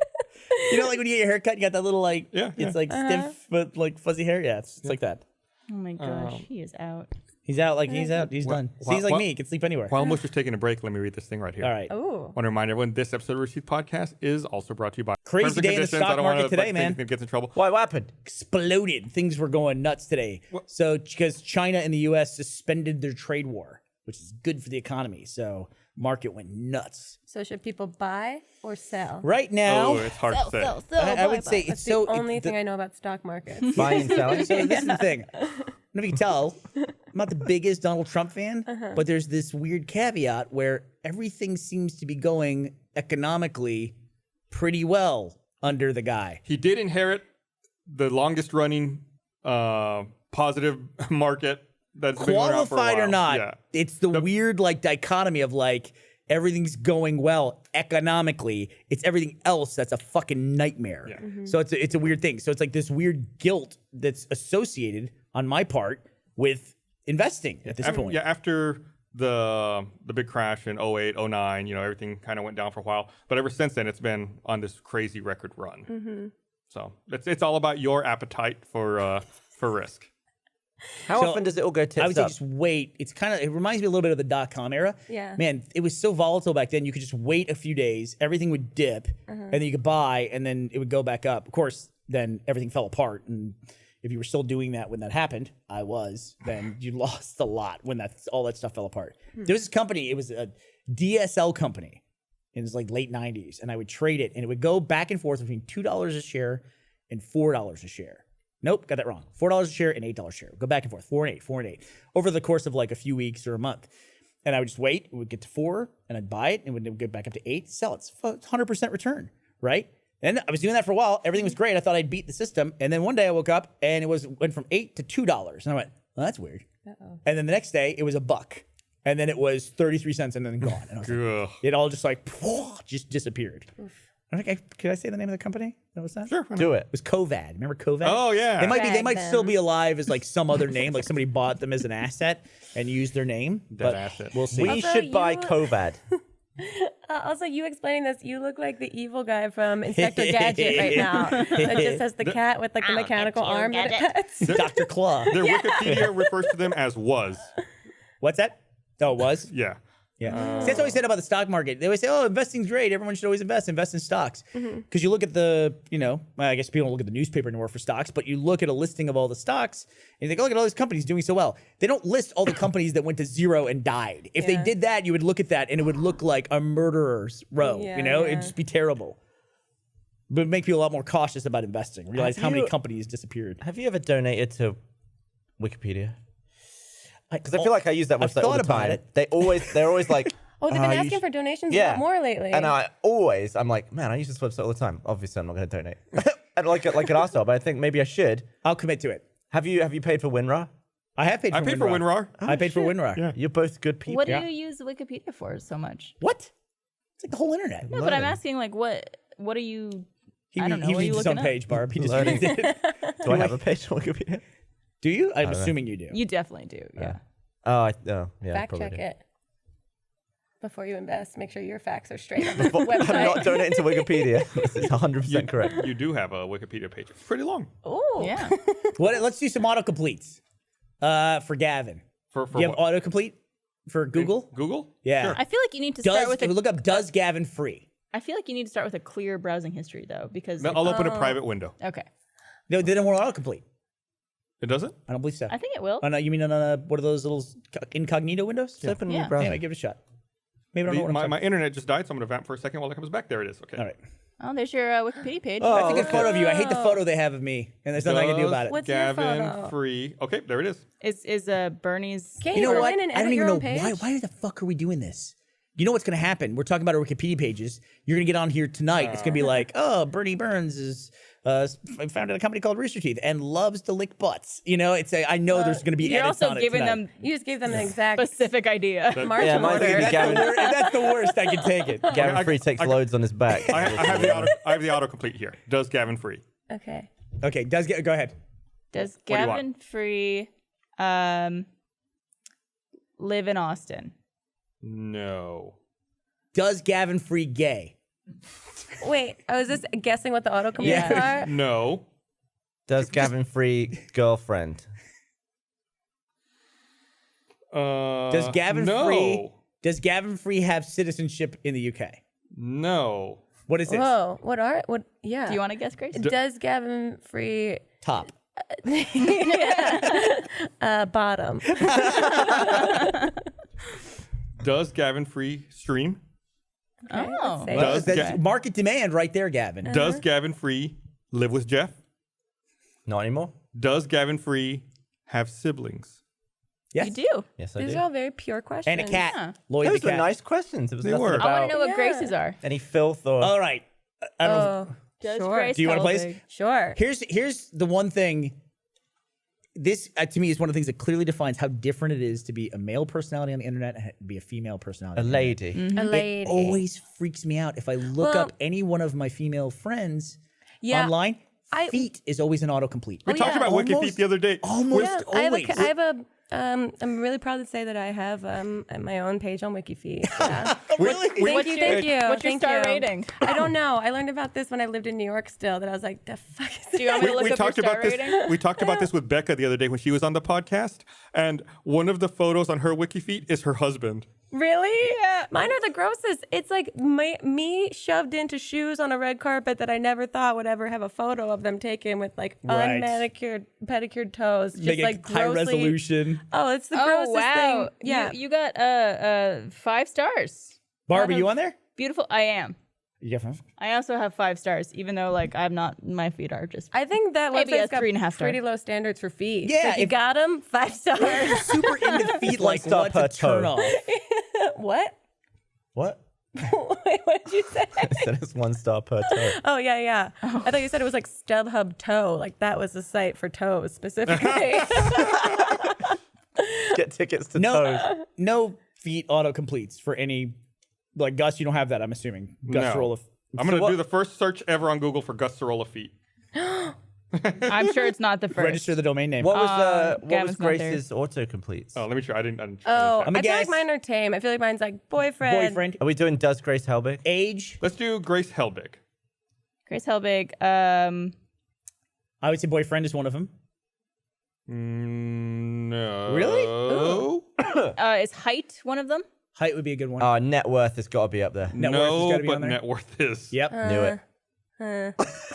You know, like when you get your hair cut, you got that little like Yeah, it's like stiff but like fuzzy hair. Yeah, it's like that. oh my gosh, he is out. He's out. Like he's out. He's done. See, he's like me. He can sleep anywhere. While Mush is taking a break, let me read this thing right here. All right. Ooh. Want to remind everyone, this episode of Rooster Teeth Podcast is also brought to you by Crazy Terms and day in the Conditions. stock I don't wanna, market today, say man. anything that gets in trouble. What happened? Exploded. Things were going nuts today. So because China and the U.S. suspended their trade war, which is good for the economy. So market went nuts. So should people buy or sell? Right now, Oh, it's hard to say. I would say That's it's the so only thing I know about stock markets. Buying and selling? So this is the thing. I don't know if you can tell, I'm not the biggest Donald Trump fan, but there's this weird caveat where everything seems to be going economically pretty well under the guy. He did inherit the longest running positive market that's been around for a Qualified or while. not, Yeah. it's the weird like dichotomy of like everything's going well economically. It's everything else that's a fucking nightmare. Yeah. So it's a weird thing. So it's like this weird guilt that's associated on my part with investing at this point. Yeah, after the big crash in 08, 09, everything kind of went down for a while. But ever since then, it's been on this crazy record run. So it's all about your appetite for risk. How So, often does it all go tits I would say up? just wait. It reminds me a little bit of the .com era. Yeah. Man, it was so volatile back then. You could just wait a few days, everything would dip, and then you could buy, and then it would go back up. Of course, then everything fell apart, and if you were still doing that when that happened, then you lost a lot when all that stuff fell apart. There was this company, it was a DSL company. It was like late 90s, and I would trade it, and it would go back and forth between $2 a share and $4 a share. Nope, got that wrong. $4 a share and $8 a share. Go back and forth, 4 and 8, 4 and 8, over the course of like a few weeks or a month. And I would just wait. It would get to 4, and I'd buy it, and it would get back up to 8, sell it. It's 100% return, right? And I was doing that for a while. Everything was great. I thought I'd beat the system. And then one day I woke up, and it went from $8 to $2. And I went, well, that's weird. And then the next day, it was $1. And then it was 33 cents and then gone. And I was like, Ugh. it all just like just disappeared. Could I say the name of the company? That was that? Sure. Do it. It was Covad. Remember Covad? Oh, yeah. They might them. still be alive as like some other name, like somebody bought them as an asset and used their name. But asset. we'll see. We Also, should buy you- Covad. Also, you explaining this, you look like the evil guy from Inspector Gadget right now. That just has the cat with like the mechanical arm that it pets. Dr. Claw. Their Wikipedia refers to them as was. What's that? Oh, it was? Yeah. Yeah. See, that's what we said about the stock market. They always say, oh, investing's great. Everyone should always invest in stocks. Because you look at well, I guess people don't look at the newspaper anymore for stocks, but you look at a listing of all the stocks and you think, oh, look at all these companies doing so well. They don't list all the companies that went to zero and died. If they did that, you would look at that and it would look like a murderer's row. Yeah, It'd just be terrible. But it'd make people a lot more cautious about investing. Realize how many you- companies disappeared. Have you ever donated to Wikipedia? Because I feel like I use that I've website all thought the about time. it. They're always like, Oh, they've been you asking sh- for donations yeah. a lot more lately. And I'm like, man, I use this website all the time. Obviously, I'm not going to donate. And like an arsehole, but I think maybe I should. I'll commit to it. Have you paid for WinRAR? I have paid for I paid for WinRAR. I paid for WinRAR. Yeah. You're both good people. What do you use Wikipedia for so much? What? It's like the whole internet. No, but I'm asking like what are you? I don't know. He What are you reads his own looking up? page, Barb. He just Learning. reads it. Do I have a page on Wikipedia? Do you? I'm don't know. assuming you do. You definitely do. Yeah. Yeah, Fact probably check do. it. before you invest, make sure your facts are straight on the I'm website. not donating to Wikipedia. This is 100% correct. You do have a Wikipedia page. It's pretty long. Ooh. Yeah. Let's do some autocompletes. For Gavin. For You have what? autocomplete for Google? Google? Yeah. Sure. I feel like you need to start with look up does Gavin free. I feel like you need to start with a clear browsing history though, because No, I'll open a private window. Okay. No, they don't want autocomplete. It doesn't? I don't believe so. I think it will. Oh no, you mean on what are those little incognito windows? Just open a Yeah. new browser. Anyway, give it a shot. Maybe I don't know what I'm My talking internet just died, so I'm gonna vamp for a second while it comes back. There it is. Okay. All right. Oh, there's your Wikipedia page. That's a good photo of you. I hate the photo they have of me, and there's nothing I can do about it. What's your Gavin photo? free. Okay, there it is. Is Bernie's? Can't You you know go what? in and I don't edit your even know own page? why the fuck are we doing this? You know what's going to happen? We're talking about our Wikipedia pages. You're going to get on here tonight. It's going to be like, oh, Bernie Burns is founded a company called Rooster Teeth and loves to lick butts. You know, I know there's going to be You're edits also on it giving tonight. them You just gave them an exact specific idea. marching mine's order. gonna be Gavin. That's the worst I can take it. Gavin Free takes loads on his back. I have the autocomplete here. Does Gavin free? Okay. Okay, go ahead. Does What do you want? Gavin Free live in Austin? No. Does Gavin free gay? Wait, I was just guessing what the autocompletes Yeah. are. No. Does Gavin Free girlfriend? Does Gavin no. free have citizenship in the UK? No. What is this? Whoa, what? Yeah. Do you want to guess, Grace? Does Gavin Free Top. bottom? Does Gavin free stream? Oh. Say Does That's market demand right there, Gavin. Does Gavin free live with Jeff? Not anymore. Does Gavin free have siblings? Yes. You do. Yes, I These do. are all very pure questions. And a cat. Yeah. Lloyd Those the were cat. nice questions. It was They nothing were. I want about to know what Yeah. Grace's are. any filth or. All right. I don't know. Oh, Does sure. Grace Do you wanna play this? Helbig- Sure. Here's the one thing. This to me is one of the things that clearly defines how different it is to be a male personality on the internet and be a female personality. A on the internet. lady. A lady. It always freaks me out if I look Well- up any one of my female friends Yeah, online. I- Feet is always an autocomplete. We talked about Almost- WikiFeet the other day. Almost Yeah, always. I have a. I'm really proud to say that I have my own page on WikiFeed. Yeah. Really? Thank you, thank you. What's your thank star you. rating? I don't know. I learned about this when I lived in New York still. That I was like, the fuck is Do you want me to look we up your talked star about this. rating? We talked about this with Becca the other day when she was on the podcast, and one of the photos on her WikiFeet is her husband. Really? Yeah. Mine are the grossest. It's like me shoved into shoes on a red carpet that I never thought would ever have a photo of them taken with like Right. unmanicured, pedicured toes. Just Make like it high grossly- resolution. Oh, it's the Oh grossest wow! thing. Yeah. You got 5 stars. Barbie, you on there? Beautiful. I am. You got five? I also have 5 stars, even though like I'm not. My feet are just. I think that Maybe website's a got 3.5 star. pretty low standards for feet. Yeah, So if you if- got them, 5 stars. Super into feet, One like star what's per a turn toe. off? What? What? Wait, what did you say? I said it's 1 star per toe. Oh, yeah. I thought you said it was like StubHub Toe. Like that was the site for toes specifically. Get tickets to No, toes. no feet autocompletes for any. Like Gus, you don't have that. I'm assuming. Gus No. Sorolla. I'm going to do the first search ever on Google for Gus Sorolla feet. I'm sure it's not the first. Register the domain name. What was Gavin's not there. Grace's autocompletes? Oh, let me try. I didn't Oh, check. I'm a I feel like guess. mine are tame. I feel like mine's like boyfriend. Boyfriend. Are we doing Does Grace Helbig? Age. Let's do Grace Helbig. Grace Helbig. I would say boyfriend is one of them. No. Really? Is height one of them? Height would be a good one. Net worth has got to be up there. Net worth has No, gotta be but on there. net worth is. Yep. Knew it.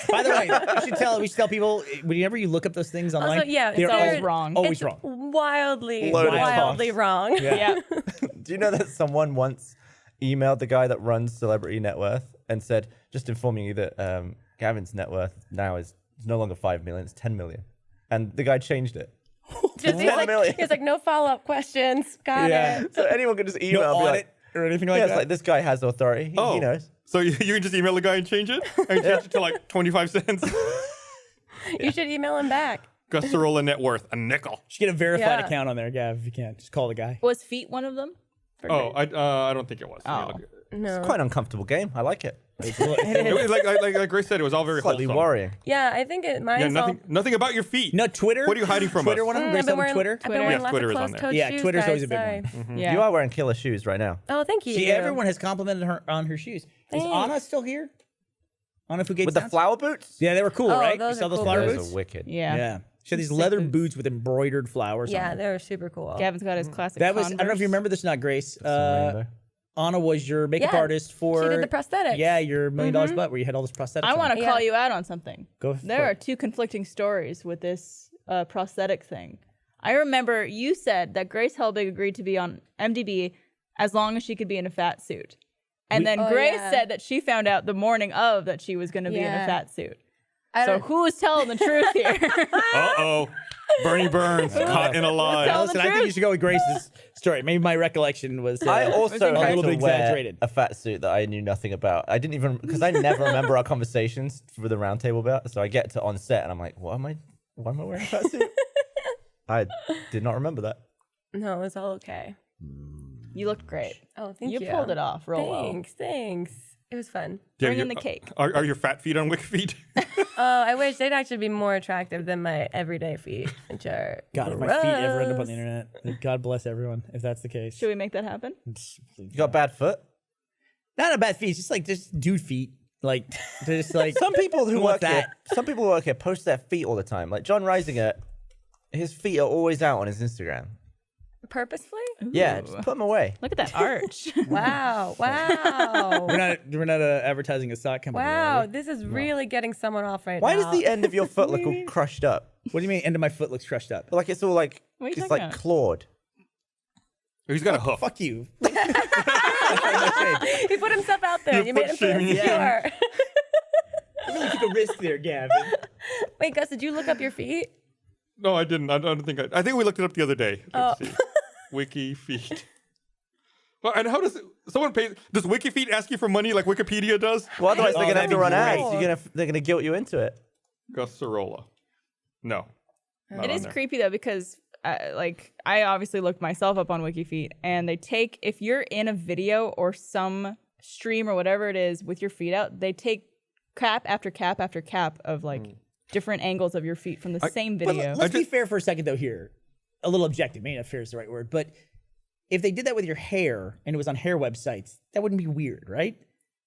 By the way, we should tell people whenever you look up those things online, yeah, they're it's always always wrong. Always It's wrong. wildly Loaded wrong. Yeah. Do you know that someone once emailed the guy that runs Celebrity Net Worth and said, just informing you that Gavin's net worth now is no longer 5 million, it's 10 million. And the guy changed it. Just, 10 million. he's like, no follow-up questions. Got Yeah. it. So anyone could just email No and be audit like, or anything like yeah, it's that. like this guy has authority. He knows. So you can just email the guy and change it? And change it to like 25 cents? You should email him back. Gus Sorolla net worth, a nickel. Just get a verified Yeah. account on there, Gav, if you can. Just call the guy. Was feet one of them? Oh, I don't think it was. Let me Oh. look at it. No. It's quite an uncomfortable game. I like it. It was like Grace said, it was all very Slightly wholesome. worrying. Yeah, I think it. Mine's Yeah, all. nothing about your feet. No, Twitter. What are you hiding from Twitter us? one of them. I've Grace been on wearing Twitter. I've been wearing lots Twitter of is on closed-toed Yeah, shoes, Twitter's always a big guys, one. sorry. Yeah. You are wearing killer shoes right now. Oh, thank you. See, everyone has complimented her on her shoes. Is Thanks. Anna still here? Anna Fugates With the Dance? flower boots? Yeah, they were cool, Oh, right? those You saw are those cool flower Those boots? are wicked. Yeah. Yeah. She had these Sick leather boots. boots with embroidered flowers Yeah, on them. they were super cool. Gavin's got his classic. That was, I don't know if Converse. you remember this or not, Grace. Rainbow. Anna was your makeup Yeah, artist for. she did the prosthetics. Yeah, your $1 million butt where you had all those prosthetics. I want to Yeah. call you out on something. Go for There are it. two conflicting stories with this prosthetic thing. I remember you said that Grace Helbig agreed to be on MDB as long as she could be in a fat suit. And then Oh, Grace yeah. said that she found out the morning of that she was going to be in a Yeah. fat suit. I So don't- who's telling the truth here? Uh-oh. Bernie Burns, caught in a lie. Tell the Listen, I think you truth. should go with Grace's story. Maybe my recollection was. I also a had little to bit wear exaggerated. a fat suit that I knew nothing about. I didn't even, because I never remember our conversations for the roundtable bit. So I get to on set and I'm like, why am I wearing a fat suit? I did not remember that. No, it's all okay. You looked great. Oh, thank you. You pulled it off real well. Thanks. It was fun. Yeah, Bring in the cake. Are your fat feet on WikiFeet? Oh, I wish they'd actually be more attractive than my everyday feet, which are God, if my feet ever end up on gross. the internet, God bless everyone if that's the case. Should we make that happen? You got bad foot? Not a bad feet, it's just dude feet. Like, they're just like. Some people who Who work wants here, that? some people who work here post their feet all the time. Like John Reisinger, his feet are always out on his Instagram. Purposefully? Yeah, just put them away. Look at that arch. Wow. Wow. We're not advertising a sock company. Wow. are we? This is really getting someone off right Why now. does the end of your foot look all crushed up? What do you mean? End of my foot looks crushed up. Like it's all like What are you it's talking like about? clawed. He's got a hoof. Fuck you. He put himself out there. You made him feel shaming. insecure. I really took a risk there, Gavin. Wait, Gus, did you look up your feet? No, I didn't. I don't think I think we looked it up the other day. Let's see. WikiFeet. Well, and how does someone pay? Does WikiFeet ask you for money like Wikipedia does? Well, otherwise they're Oh, gonna have that'd to be run great. ads. They're gonna guilt you into it. Gus Sorolla. No. not It on is there. creepy though because like I obviously looked myself up on WikiFeet and they take if you're in a video or some stream or whatever it is with your feet out, they take cap after cap after cap of like different angles of your feet from the same But video. let's be fair for a second, though, here. A little objective. Maybe not fair is the right word. But if they did that with your hair and it was on hair websites, that wouldn't be weird, right?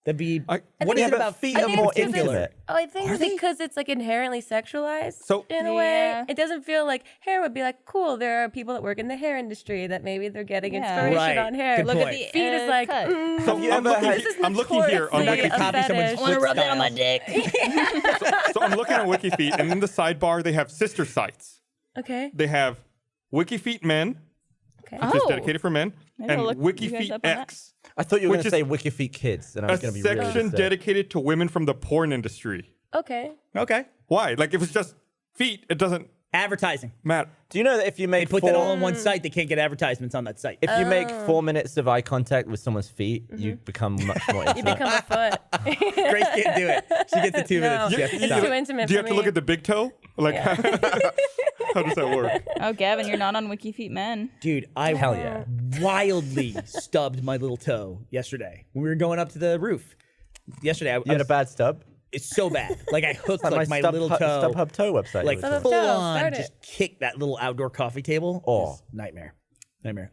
That'd be. What think is it's it about feet feet are in more particular? intimate. Oh, I think it's because it's like inherently sexualized So- in a Yeah. way. It doesn't feel like hair would be like, cool, there are people that work in the hair industry that maybe they're getting Yeah. inspiration Right. on hair. Good Look point. at the Feet is like, cut. So you I'm ever looking, had- This is I'm looking here on notoriously Wiki. a Copy someone's fetish. foot style. dick. So I'm looking at WikiFeet, and in the sidebar they have sister sites. Okay. They have WikiFeet Men, Okay. which is Oh. dedicated for men, Maybe and I'll look you guys WikiFeet up on that. X, I thought you were Which gonna is say WikiFeet Kids, and I a was gonna be really section upset. dedicated to women from the porn industry. Okay. Okay. Why? Like if it's just feet, it doesn't Advertising. matter. Do you know that if you They make put four, that all on one site, they can't get advertisements on that site. if you make 4 minutes of eye contact with someone's feet, you become much more You intimate. become a foot. Grace can't do it. She gets the 2 No. minutes. She has to It's stop. too intimate Do you for have to me. look at the big toe? Like how does that work? Oh, Gavin, you're not on WikiFeet Men. Dude, I Hell yeah. wildly stubbed my little toe yesterday when we were going up to the roof. Yesterday, I You had a was- bad stub. it's so bad. Like I hooked Like like my little toe. StubHub toe website. Like you were StubHub saying. full toe, on, start just it. kicked that little outdoor coffee table. Oh. It was nightmare.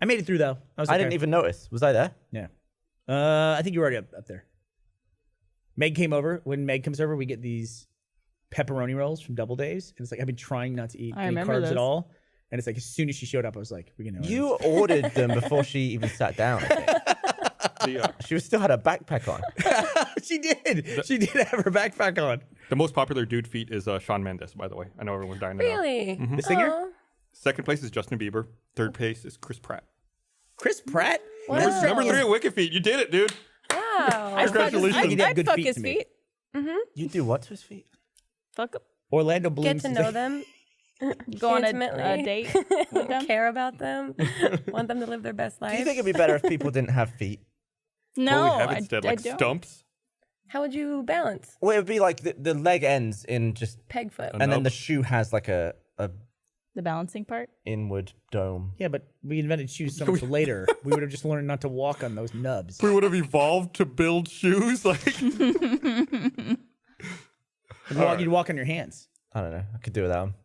I made it through though. I was I okay. didn't even notice. Was I there? Yeah. I think you were already up there. Meg came over. When Meg comes over, we get these pepperoni rolls from Double Days, and it's like I've been trying not to eat I any remember carbs those. at all. And it's like as soon as she showed up, I was like, "We're gonna." You ordered them before she even sat down. I think. She still had a backpack on. She did. She did have her backpack on. The most popular dude feet is Shawn Mendes, by the way. I know everyone's dying to know. Really? The singer, Aw. Second place is Justin Bieber. Third place is Chris Pratt. Chris Pratt. Wow. Number 3 at WikiFeet. You did it, dude. Wow. Congratulations. I think he'd have I'd good fuck feet his to me. feet. You do what to his feet? Fuck up. Orlando Bloom. Get to know them. Go on a Intimately. date with them. Care about them. Want them to live their best life. Do you think it'd be better if people didn't have feet? No, What we have I, instead, I like don't. stumps. How would you balance? Well, it would be like the leg ends in just, Peg foot. and then nub. the shoe has like a The The balancing part. inward dome. Yeah, but we invented shoes so much later. We would have just learned not to walk on those nubs. We would have evolved to build shoes. Like, You'd walk on your hands. I don't know. I could do without them.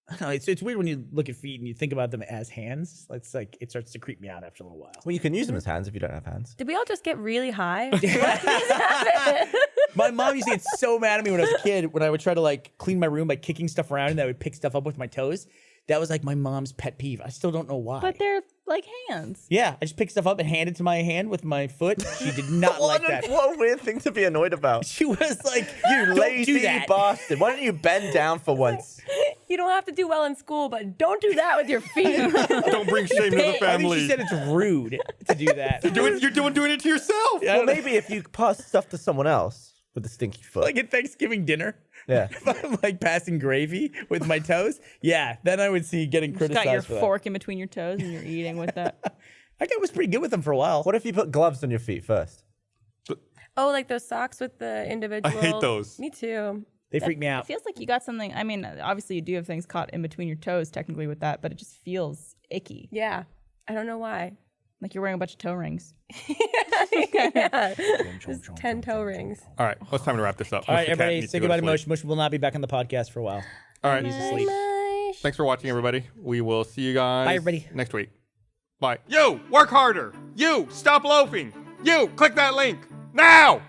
I don't know, it's weird when you look at feet and you think about them as hands. It's like it starts to creep me out after a little while. Well, you can use them as hands if you don't have hands. Did we all just get really high? My mom used to get so mad at me when I was a kid when I would try to like clean my room by kicking stuff around and I would pick stuff up with my toes. That was like my mom's pet peeve. I still don't know why. But they're like hands. Yeah, I just picked stuff up and handed it to my hand with my foot. She did not like that. What a weird thing to be annoyed about. She was like, You "Don't lazy do that." bastard. Why don't you bend down for once? You don't have to do well in school, but don't do that with your feet. don't bring shame to the I think family. she said it's rude to do that. You're doing it to yourself. Well, maybe if you pass stuff to someone else with a stinky foot. Like at Thanksgiving dinner, yeah. if I'm like passing gravy with my toes, yeah, then I would see getting Just criticized got your for that. fork in between your toes and you're eating with that. That guy was pretty good with them for a while. What if you put gloves on your feet first? Oh, like those socks with the individual. I hate those. Me too. They freak me It out. feels like you got something. I mean, obviously you do have things caught in between your toes technically with that, but it just feels icky. Yeah. I don't know why. Like you're wearing a bunch of toe rings. Yeah. Just 10 toe rings. All right, well, it's time to wrap this up. All right, Mr. Cat everybody, needs say to go goodbye to sleep. Mush. Mush will not be back on the podcast for a while. All right, He's asleep. thanks for watching, everybody. We will see you guys Bye, everybody. next week. Bye. You, work harder. You, stop loafing. You, click that link now.